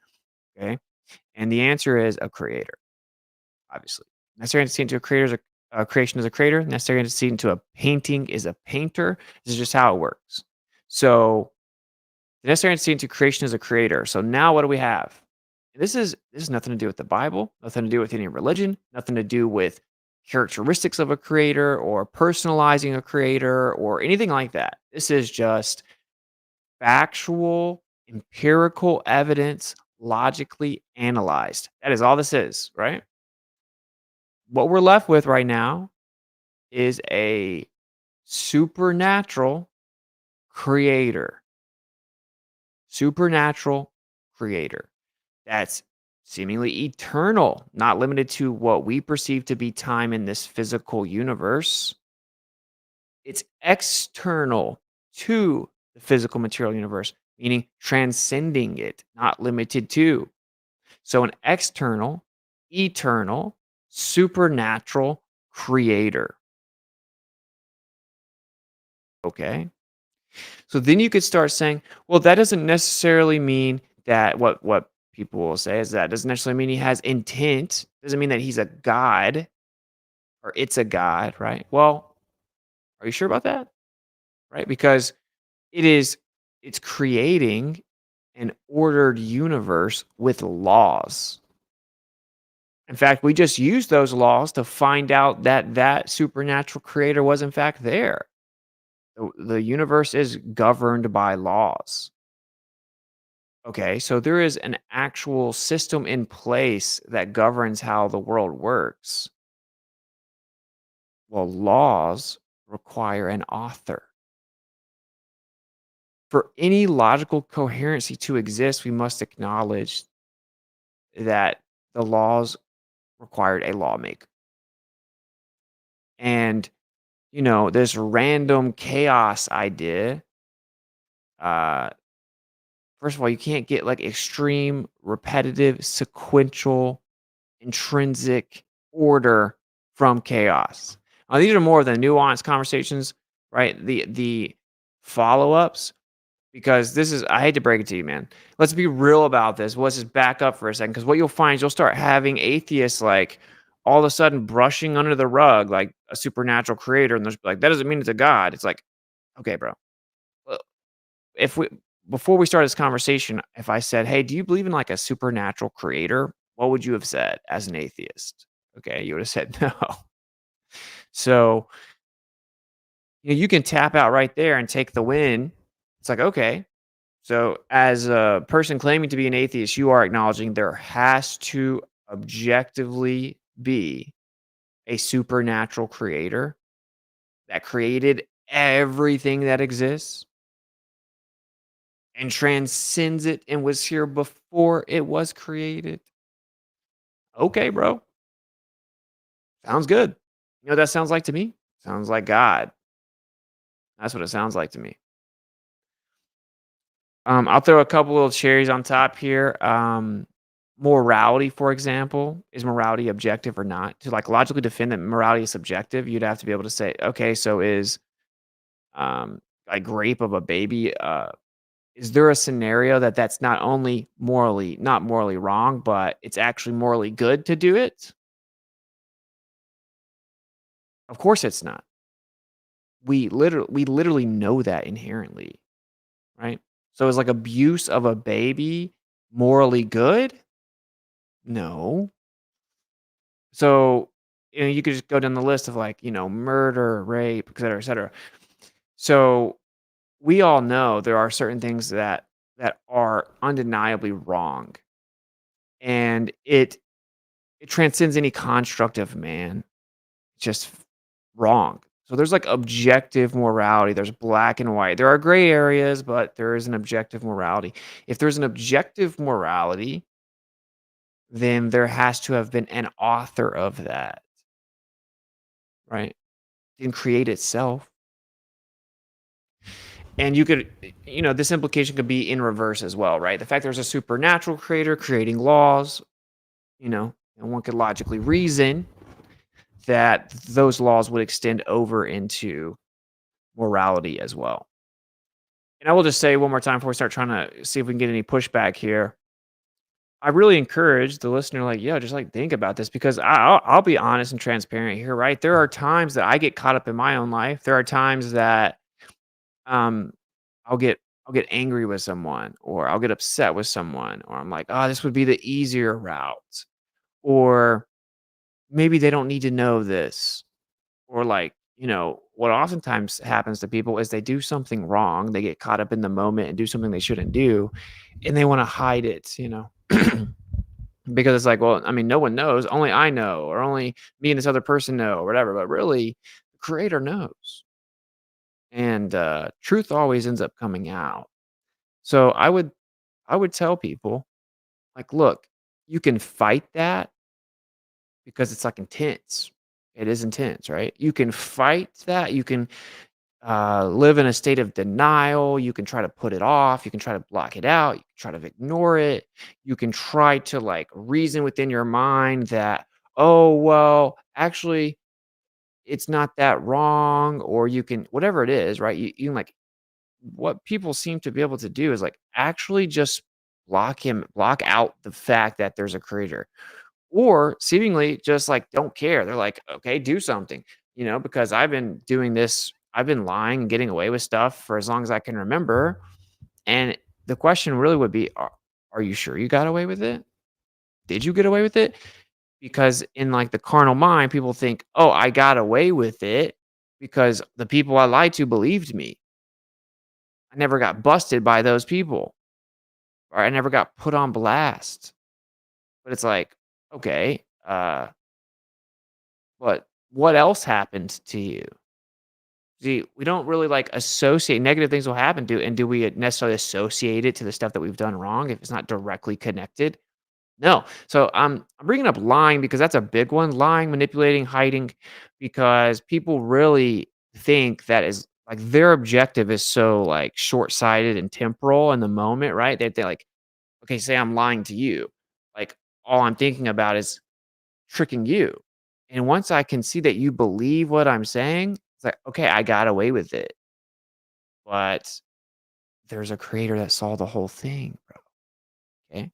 Okay. And the answer is a creator, obviously. Necessary antecedent to a creator is a creation is a creator. Necessary antecedent to a painting is a painter. This is just how it works. So the necessary antecedent to creation is a creator. So now what do we have? This is nothing to do with the Bible, nothing to do with any religion, nothing to do with characteristics of a creator or personalizing a creator or anything like that. This is just factual, empirical evidence, logically analyzed. That is all this is, right? What we're left with right now is a supernatural creator. Supernatural creator that's seemingly eternal, not limited to what we perceive to be time in this physical universe. It's external to the physical material universe, meaning transcending it, not limited to. So, an external, eternal, supernatural creator. Okay. So then you could start saying, well, that doesn't necessarily mean that what people will say is that doesn't necessarily mean he has intent. Doesn't mean that he's a god or it's a god, right? Well, are you sure about that? Right? Because it's creating an ordered universe with laws. In fact, we just used those laws to find out that that supernatural creator was in fact there. The universe is governed by laws. Okay, so there is an actual system in place that governs how the world works. Well, laws require an author. For any logical coherency to exist, we must acknowledge that the laws required a lawmaker. And, this random chaos idea, uh, first of all, you can't get like extreme, repetitive, sequential, intrinsic order from chaos. These are more of the nuanced conversations, right? The follow-ups because this is I hate to break it to you, man. Let's be real about this. Let's just back up for a second because what you'll find is you'll start having atheists like all of a sudden brushing under the rug like a supernatural creator, and they're just like, that doesn't mean it's a god. It's like, okay, bro. Well, if we before we start this conversation, if I said, hey, do you believe in like a supernatural creator? What would you have said as an atheist? Okay, you would have said no. So you can tap out right there and take the win. It's like, okay, so, as a person claiming to be an atheist, you are acknowledging there has to objectively be a supernatural creator that created everything that exists and transcends it and was here before it was created. Okay, bro. Sounds good. You know what that sounds like to me? Sounds like God. That's what it sounds like to me. I'll throw a couple little cherries on top here. Morality, for example, is morality objective or not? To like logically defend that morality is subjective, you'd have to be able to say, okay, so is like rape of a baby, is there a scenario that that's not only not morally wrong, but it's actually morally good to do it? Of course it's not. We literally know that inherently, right? So is like abuse of a baby morally good? No. So, you could just go down the list of like, murder, rape, et cetera, et cetera. So, we all know there are certain things that are undeniably wrong, and it transcends any construct of man. It's just wrong. So there's like objective morality. There's black and white. There are gray areas, but there is an objective morality. If there's an objective morality, then there has to have been an author of that, right? Didn't create itself. And you could, this implication could be in reverse as well, right? The fact there's a supernatural creator creating laws, and one could logically reason that those laws would extend over into morality as well. And I will just say one more time before we start trying to see if we can get any pushback here. I really encourage the listener, like, yeah, just like think about this because I'll be honest and transparent here, right? There are times that I get caught up in my own life. There are times that um, I'll get I'll get angry with someone or I'll get upset with someone or I'm like, "Oh, this would be the easier route." Or maybe they don't need to know this. Or like, what oftentimes happens to people is they do something wrong, they get caught up in the moment and do something they shouldn't do, and they wanna hide it. Because it's like, well, I mean, no one knows, only I know, or only me and this other person know, or whatever, but really, the creator knows. And, truth always ends up coming out. So I would tell people, like, "Look, you can fight that because it's, like, intense." It is intense, right? You can fight that, you can, live in a state of denial, you can try to put it off, you can try to block it out, you can try to ignore it, you can try to, like, reason within your mind that, "Oh, well, actually, it's not that wrong," or you can whatever it is, right? You can, like what people seem to be able to do is like actually just block out the fact that there's a creator or seemingly just like don't care. They're like, okay, do something, because I've been doing this, I've been lying and getting away with stuff for as long as I can remember. And the question really would be, are you sure you got away with it? Did you get away with it? Because in like the carnal mind, people think, oh, I got away with it because the people I lied to believed me. I never got busted by those people, or I never got put on blast. But it's like, okay, but what else happened to you? See, we don't really like associate negative things will happen to, and do we necessarily associate it to the stuff that we've done wrong if it's not directly connected? No. So I'm bringing up lying because that's a big one. Lying, manipulating, hiding, because people really think that is like their objective is so like short sighted and temporal in the moment, right? They like, okay, say I'm lying to you, like all I'm thinking about is tricking you. And once I can see that you believe what I'm saying, it's like, okay, I got away with it. But there's a creator that saw the whole thing, bro. Okay.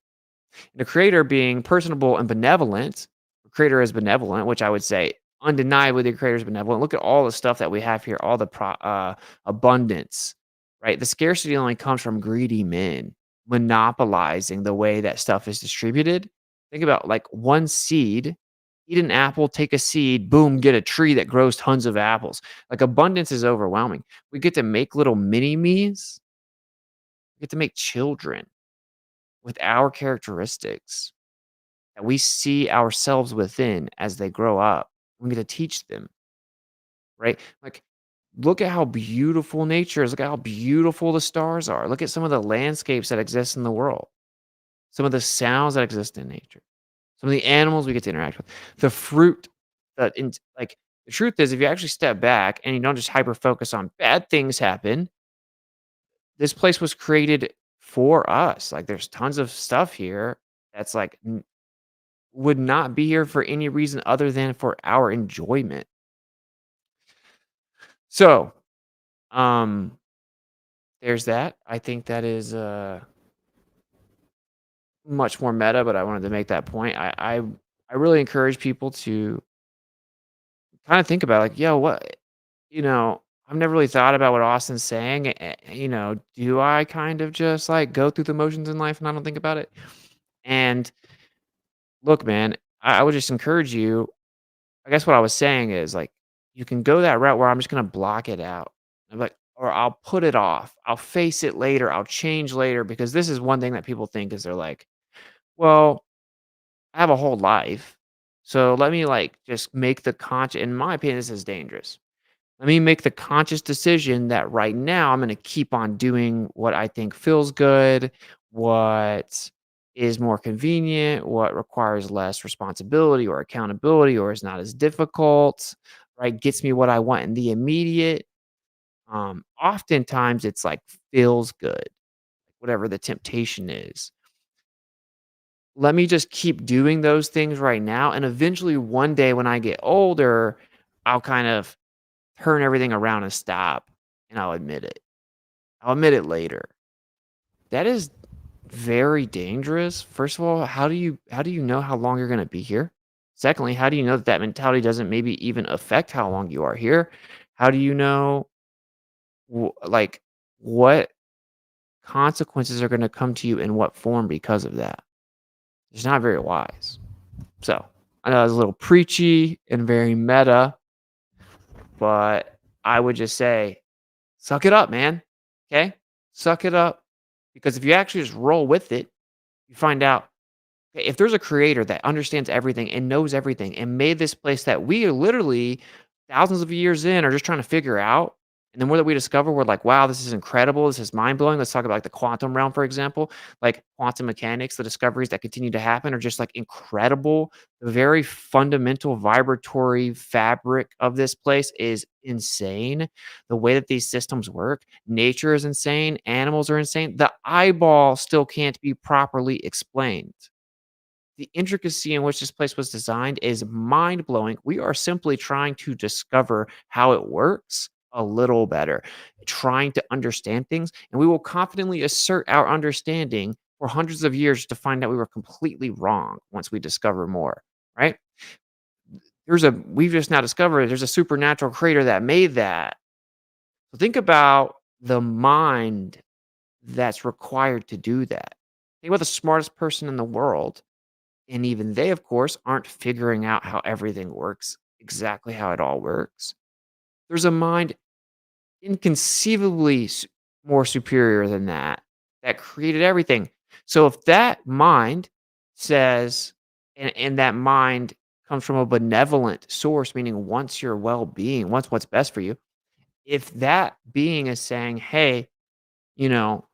The creator being personable and benevolent, the creator is benevolent, which I would say undeniably the creator is benevolent. Look at all the stuff that we have here, all the abundance, right? The scarcity only comes from greedy men monopolizing the way that stuff is distributed. Think about like one seed, eat an apple, take a seed, boom, get a tree that grows tons of apples. Like abundance is overwhelming. We get to make little mini me's, we get to make children with our characteristics that we see ourselves within as they grow up. We get to teach them, right? Like, look at how beautiful nature is. Look at how beautiful the stars are. Look at some of the landscapes that exist in the world, some of the sounds that exist in nature, some of the animals we get to interact with, the fruit that, like, the truth is, if you actually step back and you don't just hyper focus on bad things happen, this place was created for us. Like, there's tons of stuff here that's like would not be here for any reason other than for our enjoyment. So, um, there's that. I think that is much more meta, but I wanted to make that point. I really encourage people to kind of think about like, yo, what I've never really thought about what Austin's saying. Do I kind of just like go through the motions in life and I don't think about it? And look, man, I would just encourage you. I guess what I was saying is like you can go that route where I'm just gonna block it out. I'm like, or I'll put it off. I'll face it later. I'll change later because this is one thing that people think is they're like, well, I have a whole life. So let me like just make the conscious in my opinion, this is dangerous. Let me make the conscious decision that right now I'm going to keep on doing what I think feels good, what is more convenient, what requires less responsibility or accountability or is not as difficult, right? Gets me what I want in the immediate. Oftentimes it's like feels good, whatever the temptation is. Let me just keep doing those things right now. And eventually, one day when I get older, I'll kind of turn everything around and stop and I'll admit it. I'll admit it later. That is very dangerous. First of all, how do you know how long you're going to be here? Secondly, how do you know that that mentality doesn't maybe even affect how long you are here? How do you know like what consequences are going to come to you in what form because of that? It's not very wise. So, I know it's a little preachy and very meta, but I would just say suck it up, man. Okay? Suck it up. Because if you actually just roll with it, you find out okay, if there's a creator that understands everything and knows everything and made this place that we are literally thousands of years in are just trying to figure out. And the more that we discover, we're like, wow, this is incredible. This is mind blowing. Let's talk about like the quantum realm, for example, like quantum mechanics, the discoveries that continue to happen are just like incredible. The very fundamental vibratory fabric of this place is insane. The way that these systems work, nature is insane. Animals are insane. The eyeball still can't be properly explained. The intricacy in which this place was designed is mind blowing. We are simply trying to discover how it works a little better, trying to understand things, and we will confidently assert our understanding for hundreds of years to find out we were completely wrong once we discover more, right? We've just now discovered there's a supernatural creator that made that. So think about the mind that's required to do that. Think about the smartest person in the world. And even they, of course, aren't figuring out how everything works, exactly how it all works. There's a mind inconceivably more superior than that, that created everything. So if that mind says, and that mind comes from a benevolent source, meaning wants your well being, wants what's best for you, if that being is saying, hey, you know,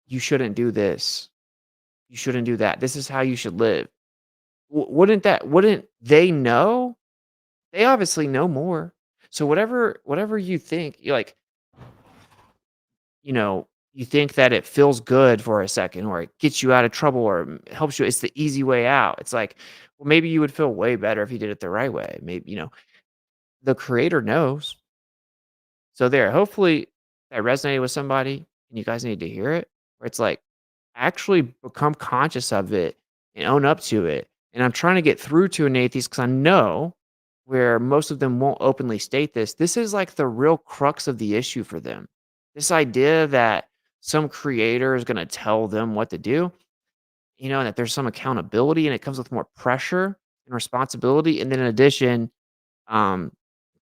you shouldn't do this, you shouldn't do that, this is how you should live. Wouldn't they know? They obviously know more. So whatever you think, you like, you think that it feels good for a second or it gets you out of trouble or helps you, it's the easy way out. It's like, well, maybe you would feel way better if you did it the right way. Maybe, the creator knows. So there, hopefully that resonated with somebody. and you guys need to hear it, where it's like, actually become conscious of it and own up to it. And I'm trying to get through to an atheist because I know where most of them won't openly state this. This is like the real crux of the issue for them. This idea that some creator is going to tell them what to do, and that there's some accountability and it comes with more pressure and responsibility. And then in addition, um,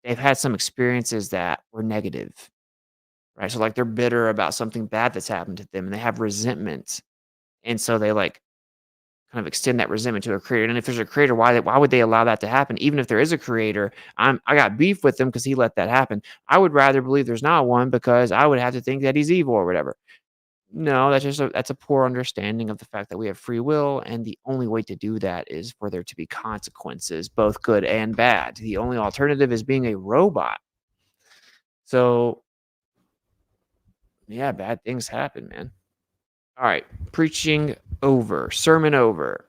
they've had some experiences that were negative, right? So like they're bitter about something bad that's happened to them and they have resentment. And so they like kind of extend that resentment to a creator. And if there's a creator, why would they allow that to happen? Even if there is a creator, I got beef with him because he let that happen. I would rather believe there's not one because I would have to think that he's evil or whatever. No, that's a poor understanding of the fact that we have free will, and the only way to do that is for there to be consequences, both good and bad. The only alternative is being a robot. So yeah, bad things happen, man. All right, preaching over, sermon over.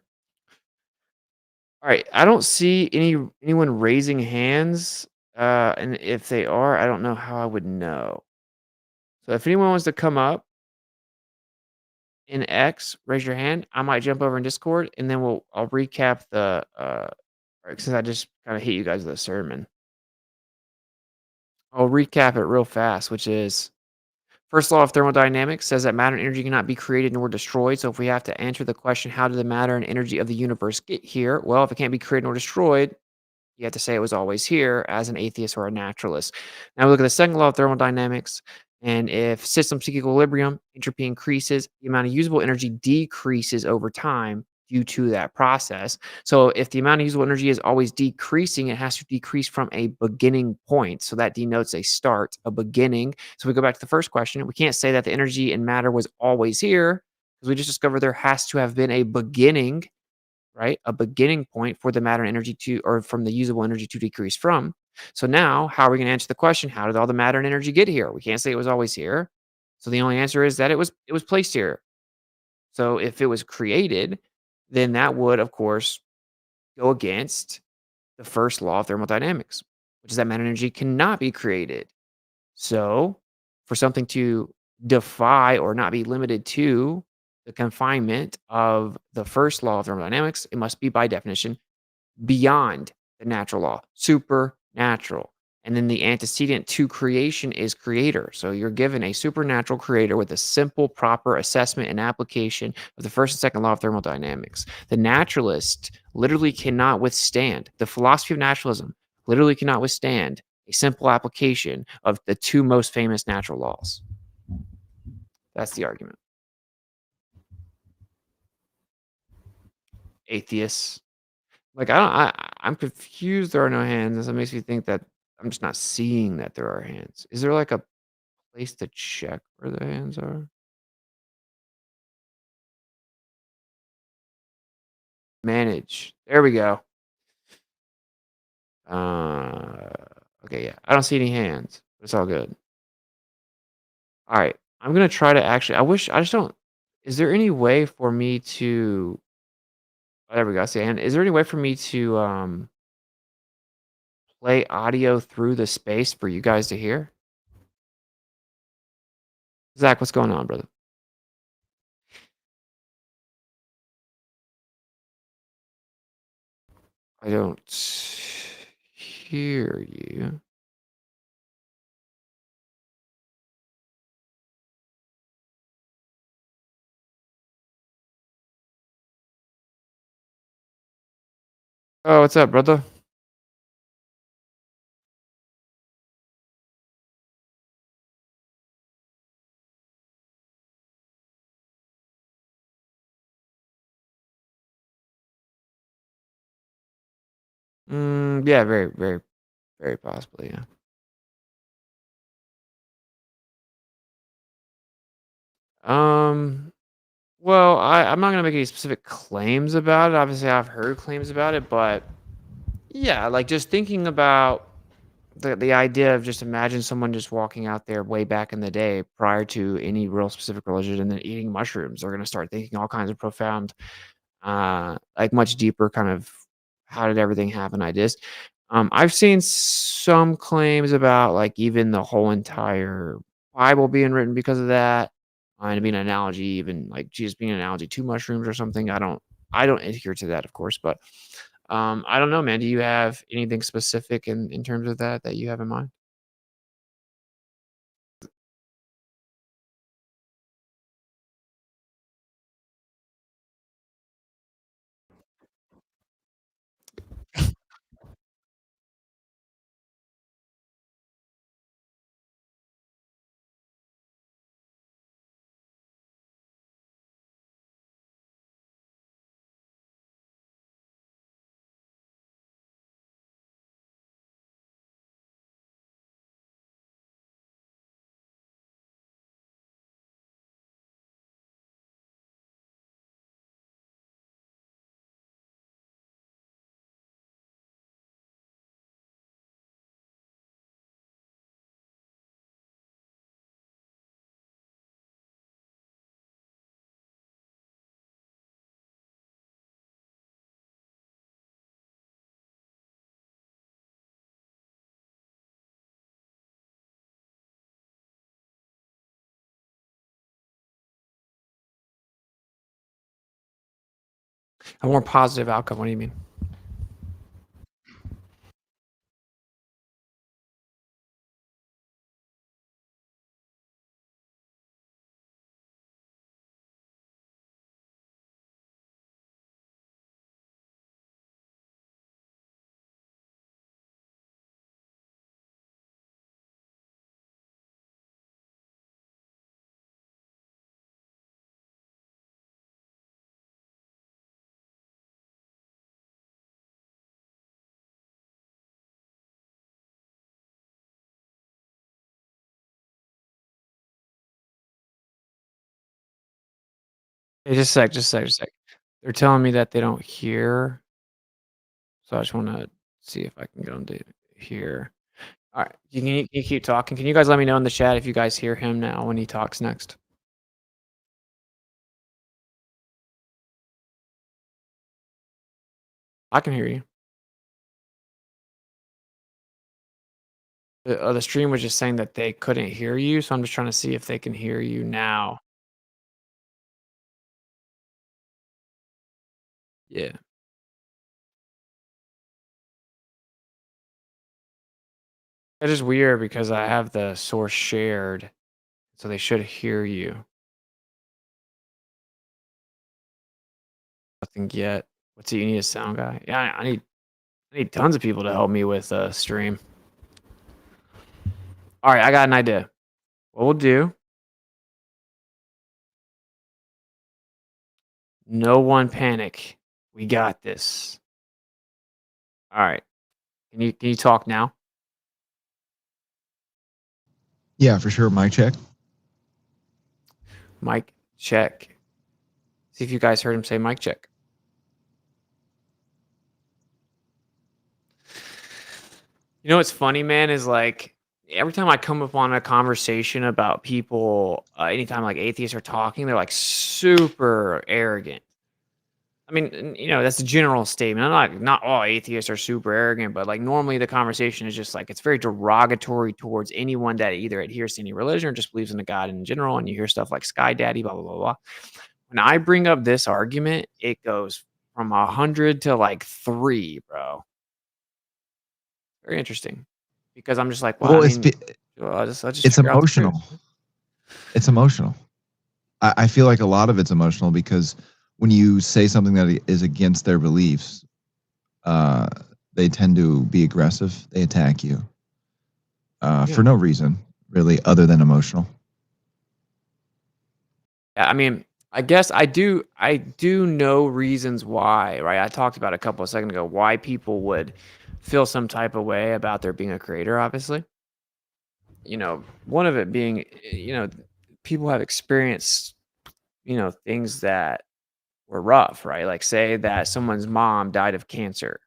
All right, I don't see anyone raising hands, and if they are, I don't know how I would know. So if anyone wants to come up in X, raise your hand. I might jump over in Discord, and then I'll recap the right, since I just kind of hit you guys with a sermon. I'll recap it real fast, which is first law of thermodynamics says that matter and energy cannot be created nor destroyed. So if we have to answer the question, how did the matter and energy of the universe get here? Well, if it can't be created nor destroyed, you have to say it was always here as an atheist or a naturalist. Now we look at the second law of thermodynamics. And if systems seek equilibrium, entropy increases, the amount of usable energy decreases over time due to that process. So if the amount of usable energy is always decreasing, it has to decrease from a beginning point. So that denotes a start, a beginning. So we go back to the first question. We can't say that the energy and matter was always here because we just discovered there has to have been a beginning, right? A beginning point for the matter and energy to, or from the usable energy to decrease from. So now, how are we going to answer the question? How did all the matter and energy get here? We can't say it was always here. So the only answer is that it was placed here. So if it was created, then that would, of course, go against the first law of thermodynamics, which is that matter and energy cannot be created. So for something to defy or not be limited to the confinement of the first law of thermodynamics, it must be by definition beyond the natural law, supernatural. And then the antecedent to creation is creator. So you're given a supernatural creator with a simple, proper assessment and application of the first and second law of thermodynamics. The naturalist literally cannot withstand, the philosophy of naturalism literally cannot withstand a simple application of the two most famous natural laws. That's the argument. Atheists. Like, I'm confused there are no hands, and so it makes me think that I'm just not seeing that there are hands. Is there, like, a place to check where the hands are? Manage. There we go. Uh, okay, yeah. I don't see any hands. It's all good. Alright. I'm gonna try to actually I just don't is there any way for me to oh, there we go, I see a hand. Is there any way for me to, play audio through the space for you guys to hear? Zach, what's going on, brother? I don't hear you. Oh, what's up, brother? Yeah, very, very, very possibly, yeah. Um, well, I'm not gonna make any specific claims about it. Obviously, I've heard claims about it, but yeah, like just thinking about the idea of just imagine someone just walking out there way back in the day prior to any real specific religion and then eating mushrooms. They're gonna start thinking all kinds of profound, like much deeper kind of how did everything happen ideas. I've seen some claims about like even the whole entire Bible being written because of that. And being an analogy, even like Jesus being an analogy to mushrooms or something. I don't adhere to that, of course, but I don't know, man. Do you have anything specific in terms of that you have in mind? A more positive outcome. What do you mean? Hey, just a sec, just a sec, just a sec. They're telling me that they don't hear, so I just want to see if I can get them to hear. All right, you keep talking? Can you guys let me know in the chat if you guys hear him now when he talks next? I can hear you. The stream was just saying that they couldn't hear you, so I'm just trying to see if they can hear you now. Yeah. It is weird because I have the source shared, so they should hear you. Nothing yet. What's it? You need a sound guy? Yeah, I need tons of people to help me with stream. All right, I got an idea. What we'll do? No one panic. We got this. All right. Can you talk now? Yeah, for sure. Mic check. Mic check. See if you guys heard him say mic check. You know what's funny, man, is like every time I come upon a conversation about people, anytime like atheists are talking, they're like super arrogant. I mean, that's a general statement. I'm not all atheists are super arrogant, but like normally the conversation is just like it's very derogatory towards anyone that either adheres to any religion or just believes in a God in general. And you hear stuff like Sky Daddy, blah blah blah blah. When I bring up this argument, it goes from 100 to like 3, bro. Very interesting, because I'm just like, well, I Well, it's mean, be- I'll just it's figure out the truth. emotional. It's emotional. I feel like a lot of it's emotional because when you say something that is against their beliefs, uh, they tend to be aggressive. They attack you Yeah. for no reason, really, other than emotional. Yeah, I mean, I guess I do know reasons why, right? I talked about a couple of seconds ago why people would feel some type of way about there being a creator, obviously. One of it being, people have experienced, things that were rough, right? Like say that someone's mom died of cancer.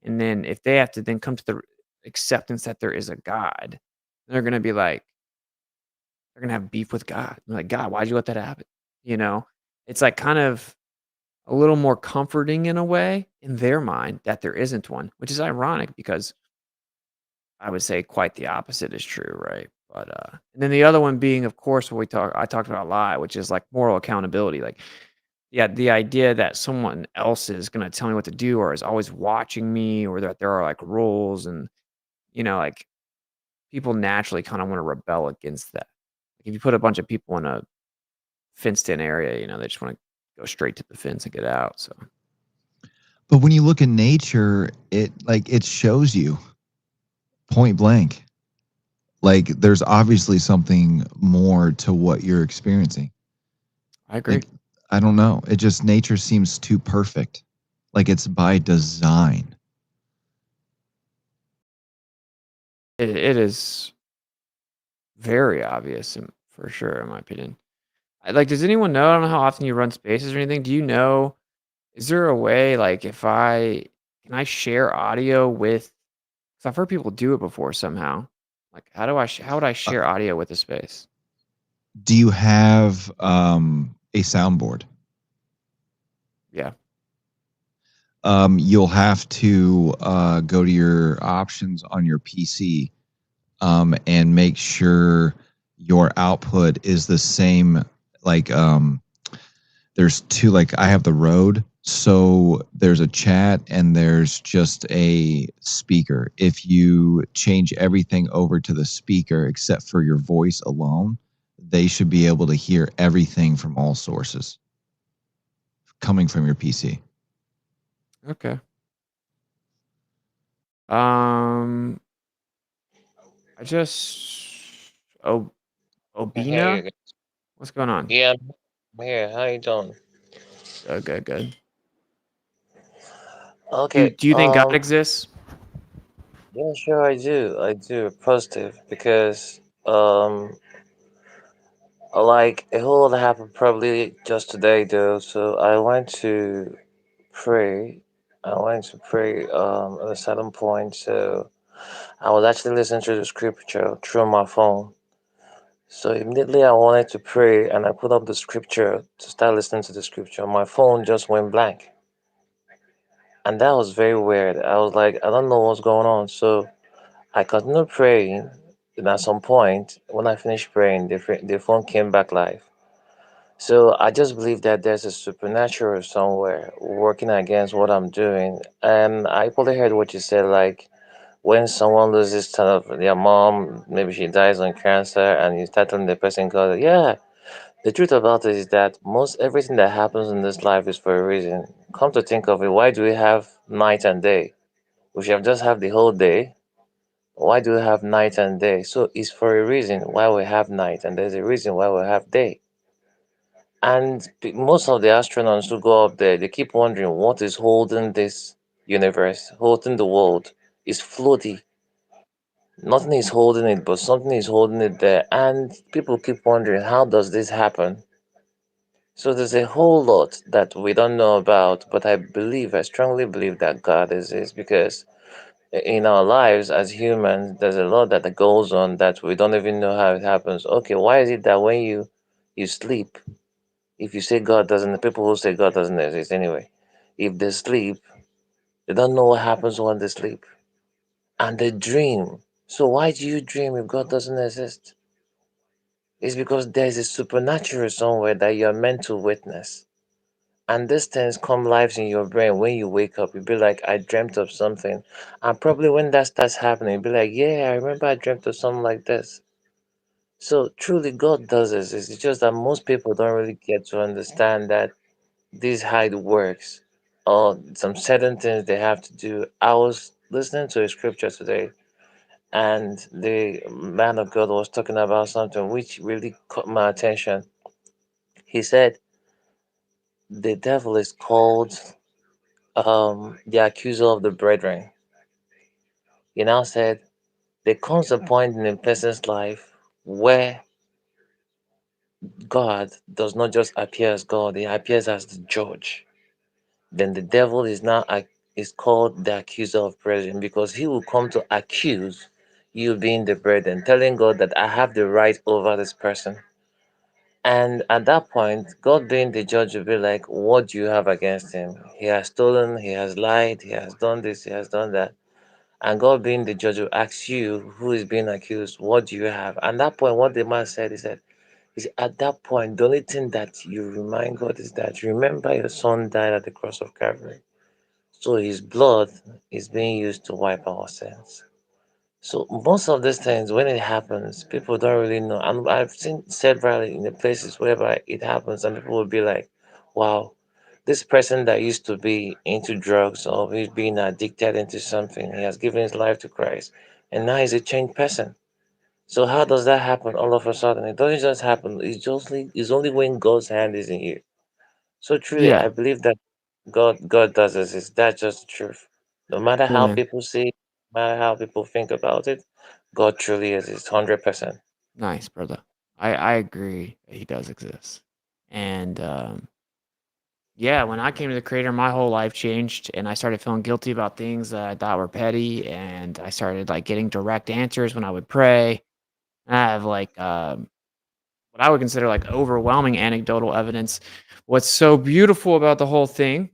And then if they have to then come to the acceptance that there is a God, they're going to be like, they're going to have beef with God. They're like, God, why'd you let that happen? You know, it's like kind of a little more comforting in a way in their mind that there isn't one, which is ironic because I would say quite the opposite is true, right? But and then the other one being, of course, what I talked about a lot, which is like moral accountability. Like, yeah, the idea that someone else is gonna tell me what to do or is always watching me, or that there are like rules, and like people naturally kind of want to rebel against that. Like if you put a bunch of people in a fenced in area, they just want to go straight to the fence and get out. So But when you look in nature, it shows you point blank. Like there's obviously something more to what you're experiencing. I agree. Like I don't know. It just nature seems too perfect. Like it's by design. It is very obvious, for sure, in my opinion. Like, does anyone know? I don't know how often you run spaces or anything. Do you know? Is there a way, like, if I can I share audio with? Because I've heard people do it before somehow. Like, how would I Uh, share audio with a space? do you have a soundboard? Yeah. You'll have to go to your options on your PC and make sure your output is the same. Like there's two. Like I have the Rode, so there's a chat and there's just a speaker. If you change everything over to the speaker except for your voice alone, they should be able to hear everything from all sources coming from your PC. Okay. Um, I just oh Hey, Obina, what's going on? yeah, I'm here. How you doing? Good, good, good. Do Okay. do you think God exists? Yeah, sure, I do. I do. Positive because like a whole lot happened probably just today though. So I went to pray. I went to pray at a certain point. So I was actually listening to the scripture through my phone. So immediately I wanted to pray and I put up the scripture to start listening to the scripture. My phone just went blank. And that was very weird. I was like, I don't know what's going on. So I continued praying. And at some point, when I finished praying, the phone came back live. So I just believe that there's a supernatural somewhere working against what I'm doing. And I probably heard what you said, like when someone loses kind of their mom, maybe she dies on cancer, and you start telling the person, God, yeah, the truth about it is that most everything that happens in this life is for a reason. Come to think of it, why do we have night and day? We should have just have the whole day. Why do we have night and day? So it's for a reason why we have night, and there's a reason why we have day. And most of the astronauts who go up there, they keep wondering what is holding this universe, holding the world. It's floaty. Nothing is holding it, but something is holding it there. And people keep wondering, how does this happen? So there's a whole lot that we don't know about, but I strongly believe that God is because in our lives as humans, there's a lot that goes on that we don't even know how it happens. Okay, why is it that when you sleep, if you say God doesn't, people who say God doesn't exist anyway, if they sleep, they don't know what happens when they sleep, and they dream. So why do you dream if God doesn't exist? It's because there's a supernatural somewhere that you're meant to witness. And these things come lives in your brain when you wake up. You'll be like, I dreamt of something. And probably when that starts happening, you'll be like, yeah, I remember I dreamt of something like this. So truly, God does this. It's just that most people don't really get to understand that this how it works, or some certain things they have to do. I was listening to a scripture today, and the man of God was talking about something which really caught my attention. He said, the devil is called the accuser of the brethren. He now said there comes a point in a person's life where God does not just appear as God, he appears as the judge. Then the devil is now is called the accuser of brethren because he will come to accuse you being the brethren, telling God that I have the right over this person. And at that point, God being the judge will be like, what do you have against him? He has stolen, he has lied, he has done this, he has done that. And God being the judge will ask you who is being accused, what do you have? And that point, what the man said, he said, at that point, the only thing that you remind God is that remember your son died at the cross of Calvary. So his blood is being used to wipe our sins. So most of these things, when it happens, people don't really know. And I've seen several in the places whereby it happens, and people will be like, "Wow, this person that used to be into drugs or he's being addicted into something, he has given his life to Christ, and now he's a changed person." So how does that happen all of a sudden? It doesn't just happen. It's only when God's hand is in you. So truly, Yeah. I believe that God does exist. That's just the truth. No matter Yeah, how man. people see it, no matter how people think about it, God truly exists, 100%. Nice, brother. I agree that he does exist. And yeah, when I came to the creator, my whole life changed and I started feeling guilty about things that I thought were petty, and I started like getting direct answers when I would pray. I have like what I would consider like overwhelming anecdotal evidence. What's so beautiful about the whole thing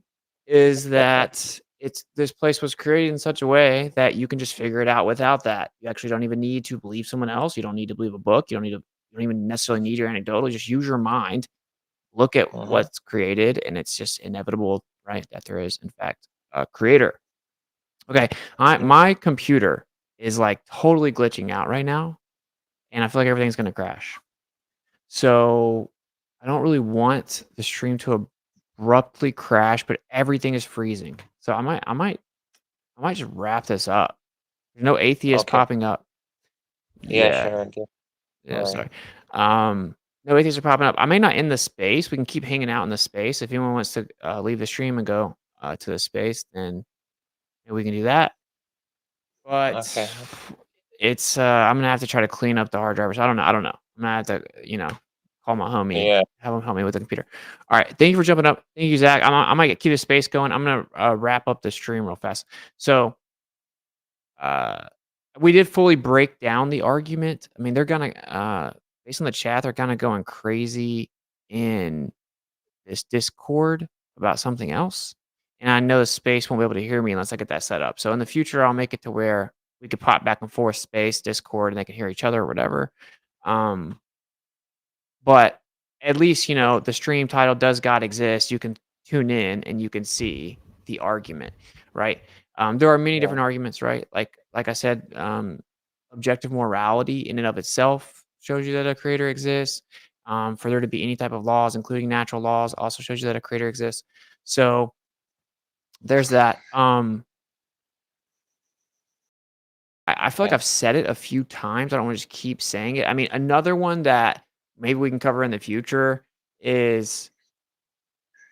is that it's this place was created in such a way that you can just figure it out without that. You actually don't even need to believe someone else. You don't need to believe a book. You don't even necessarily need your anecdotal. Just use your mind, look at Mm-hmm. what's created, and it's just inevitable, right? That there is, in fact, a creator. Okay, my computer is like totally glitching out right now, and I feel like everything's gonna crash. So, I don't really want the stream to abruptly crash, but everything is freezing. So I might just wrap this up. There's no atheist Okay. popping up. Yeah, Yeah, sure. Okay. yeah, All right. sorry. No atheists are popping up. I may not end the space. We can keep hanging out in the space. If anyone wants to leave the stream and go to the space, then maybe we can do that. Okay. But it's I'm gonna have to try to clean up the hard drivers. I don't know. I'm gonna have to, call my homie, Yeah. have him help me with the computer. All right. Thank you for jumping up. Thank you, Zach. I might keep the space going. I'm gonna wrap up the stream real fast. So uh we did fully break down the argument. I mean, they're gonna based on the chat, they're kind of going crazy in this Discord about something else. And I know the space won't be able to hear me unless I get that set up. So in the future, I'll make it to where we could pop back and forth space, Discord, and they can hear each other or whatever. Um, but at least, the stream title Does God Exist? You can tune in and you can see the argument, right? There are many Yeah. different arguments, right? Like I said, objective morality in and of itself shows you that a creator exists. For there to be any type of laws, including natural laws, also shows you that a creator exists. So there's that. I feel like Okay. I've said it a few times. I don't want to just keep saying it. I mean, another one that maybe we can cover in the future is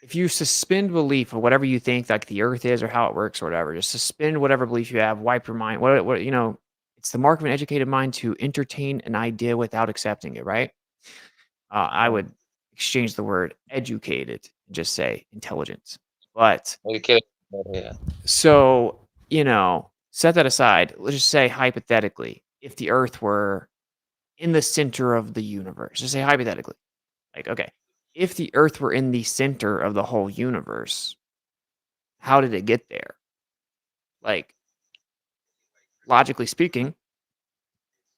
if you suspend belief of whatever you think like the earth is or how it works or whatever, just suspend whatever belief you have, wipe your mind. It's the mark of an educated mind to entertain an idea without accepting it, right? I Yeah. would exchange the word educated and just say intelligence. But Okay. Yeah. so, set that aside. Let's just say hypothetically, if the earth were in the center of the universe, just say hypothetically, like, okay, if the earth were in the center of the whole universe, how did it get there? Like, logically speaking,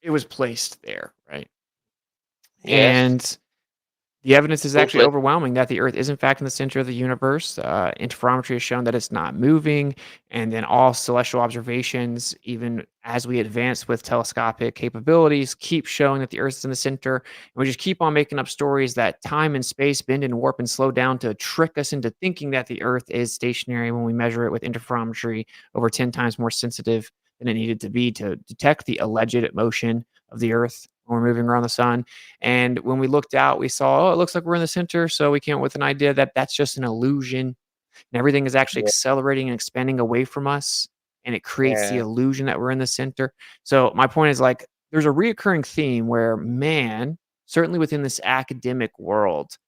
it was placed there, right? Yes. And the evidence is Who actually played? overwhelming that the Earth is in fact in the center of the universe. Interferometry has shown that it's not moving, and then all celestial observations, even as we advance with telescopic capabilities, keep showing that the Earth is in the center. And we just keep on making up stories that time and space bend and warp and slow down to trick us into thinking that the Earth is stationary when we measure it with interferometry over 10 times more sensitive than it needed to be to detect the alleged motion of the Earth when we're moving around the sun. And when we looked out, we saw, oh, it looks like we're in the center. So we came up with an idea that that's just an illusion and everything is actually Yeah. accelerating and expanding away from us. And it creates the Yeah. illusion that we're in the center. So my point is like, there's a reoccurring theme where man, certainly within this academic world,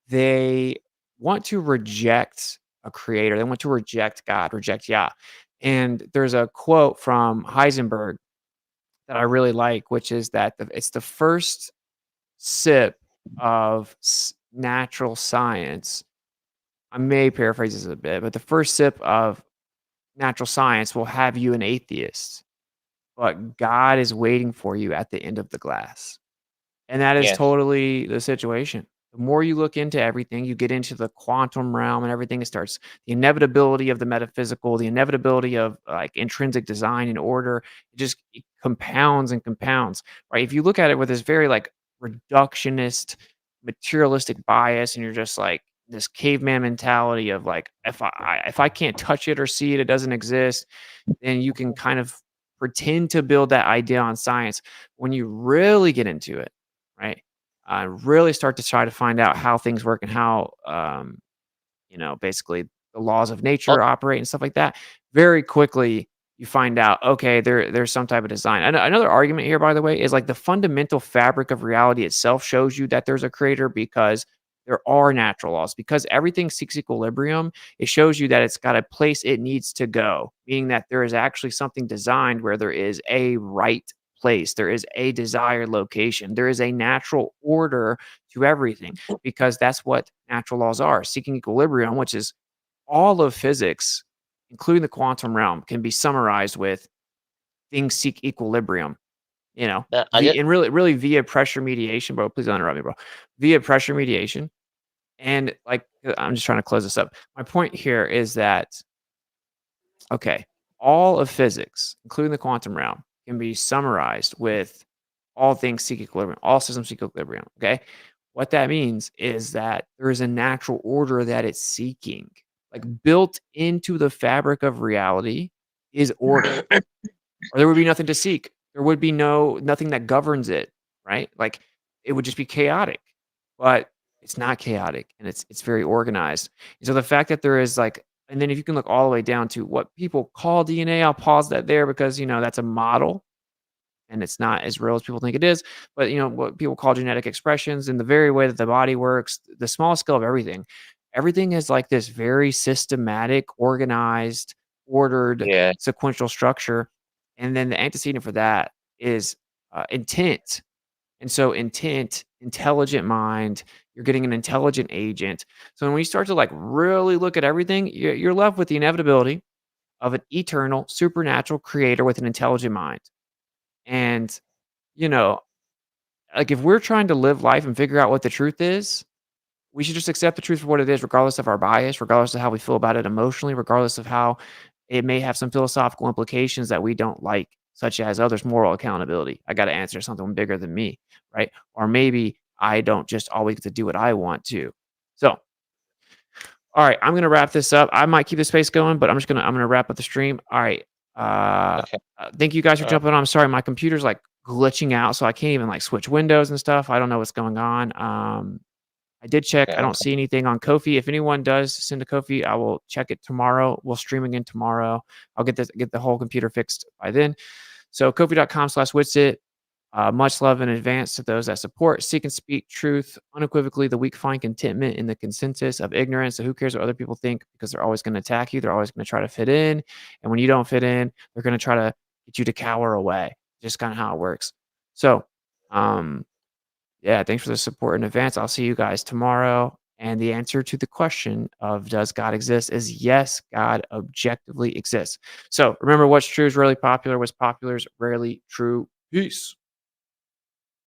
they want to reject a creator. They want to reject God, reject Yah. And there's a quote from Heisenberg that I really like, which is that it's the first sip of natural science. I may paraphrase this a bit, but the first sip of natural science will have you an atheist, but God is waiting for you at the end of the glass. And that is Yes. totally the situation. The more you look into everything, you get into the quantum realm and everything, it starts the inevitability of the metaphysical, the inevitability of like intrinsic design and order. It compounds and compounds, right? If you look at it with this very like reductionist, materialistic bias, and you're just like this caveman mentality of like, if I can't touch it or see it, it doesn't exist, then you can kind of pretend to build that idea on science. When you really get into it, right? Really start to try to find out how things work and how, basically the laws of Oh, nature operate and stuff like that. Very quickly, you find out, okay, there's some type of design. Another argument here, by the way, is like the fundamental fabric of reality itself shows you that there's a creator because there are natural laws. Because everything seeks equilibrium, it shows you that it's got a place it needs to go, meaning that there is actually something designed where there is a right place, there is a desired location, there is a natural order to everything, because that's what natural laws are. Seeking equilibrium, which is all of physics, including the quantum realm, can be summarized with things seek equilibrium. I just And really via pressure mediation, bro. Please don't interrupt me, bro. Via pressure mediation, and like I'm just trying to close this up. My point here is that okay, all of physics, including the quantum realm, can be summarized with all things seek equilibrium, all systems seek equilibrium. Okay. What that means is that there is a natural order that it's seeking. Like built into the fabric of reality is order, or there would be nothing to seek. There would be nothing that governs it, right? Like it would just be chaotic. But it's not chaotic, and it's very organized. And so the fact that there is like, and then if you can look all the way down to what people call DNA, I'll pause that there because that's a model and it's not as real as people think it is. But what people call genetic expressions, and the very way that the body works, the small scale of everything, everything is like this very systematic, organized, ordered, yeah. sequential structure. And then the antecedent for that is intent. And so intent, intelligent mind, you're getting an intelligent agent. So when you start to like really look at everything, you're left with the inevitability of an eternal, supernatural creator with an intelligent mind. And, you know, like if we're trying to live life and figure out what the truth is, we should just accept the truth for what it is, regardless of our bias, regardless of how we feel about it emotionally, regardless of how it may have some philosophical implications that we don't like, such as others' moral accountability. I got to answer something bigger than me, right? Or maybe I don't just always get to do what I want to. So, all right, I'm gonna wrap this up. I might keep the space going, but I'm gonna wrap up the stream. All right. Okay. Thank you guys for All right. jumping on. I'm sorry, my computer's like glitching out, so I can't even like switch windows and stuff. I don't know what's going on. I did check. Okay. I don't Okay. see anything on Kofi. If anyone does send a Kofi, I will check it tomorrow. We'll stream again tomorrow. I'll get the whole computer fixed by then. So Kofi.com/Witsit. Much love in advance to those that support, seek and speak truth unequivocally. The weak find contentment in the consensus of ignorance. So who cares what other people think? Because they're always going to attack you. They're always going to try to fit in. And when you don't fit in, they're going to try to get you to cower away. Just kind of how it works. So, yeah, thanks for the support in advance. I'll see you guys tomorrow. And the answer to the question of does God exist is yes, God objectively exists. So remember, what's true is rarely popular. What's popular is rarely true. Peace.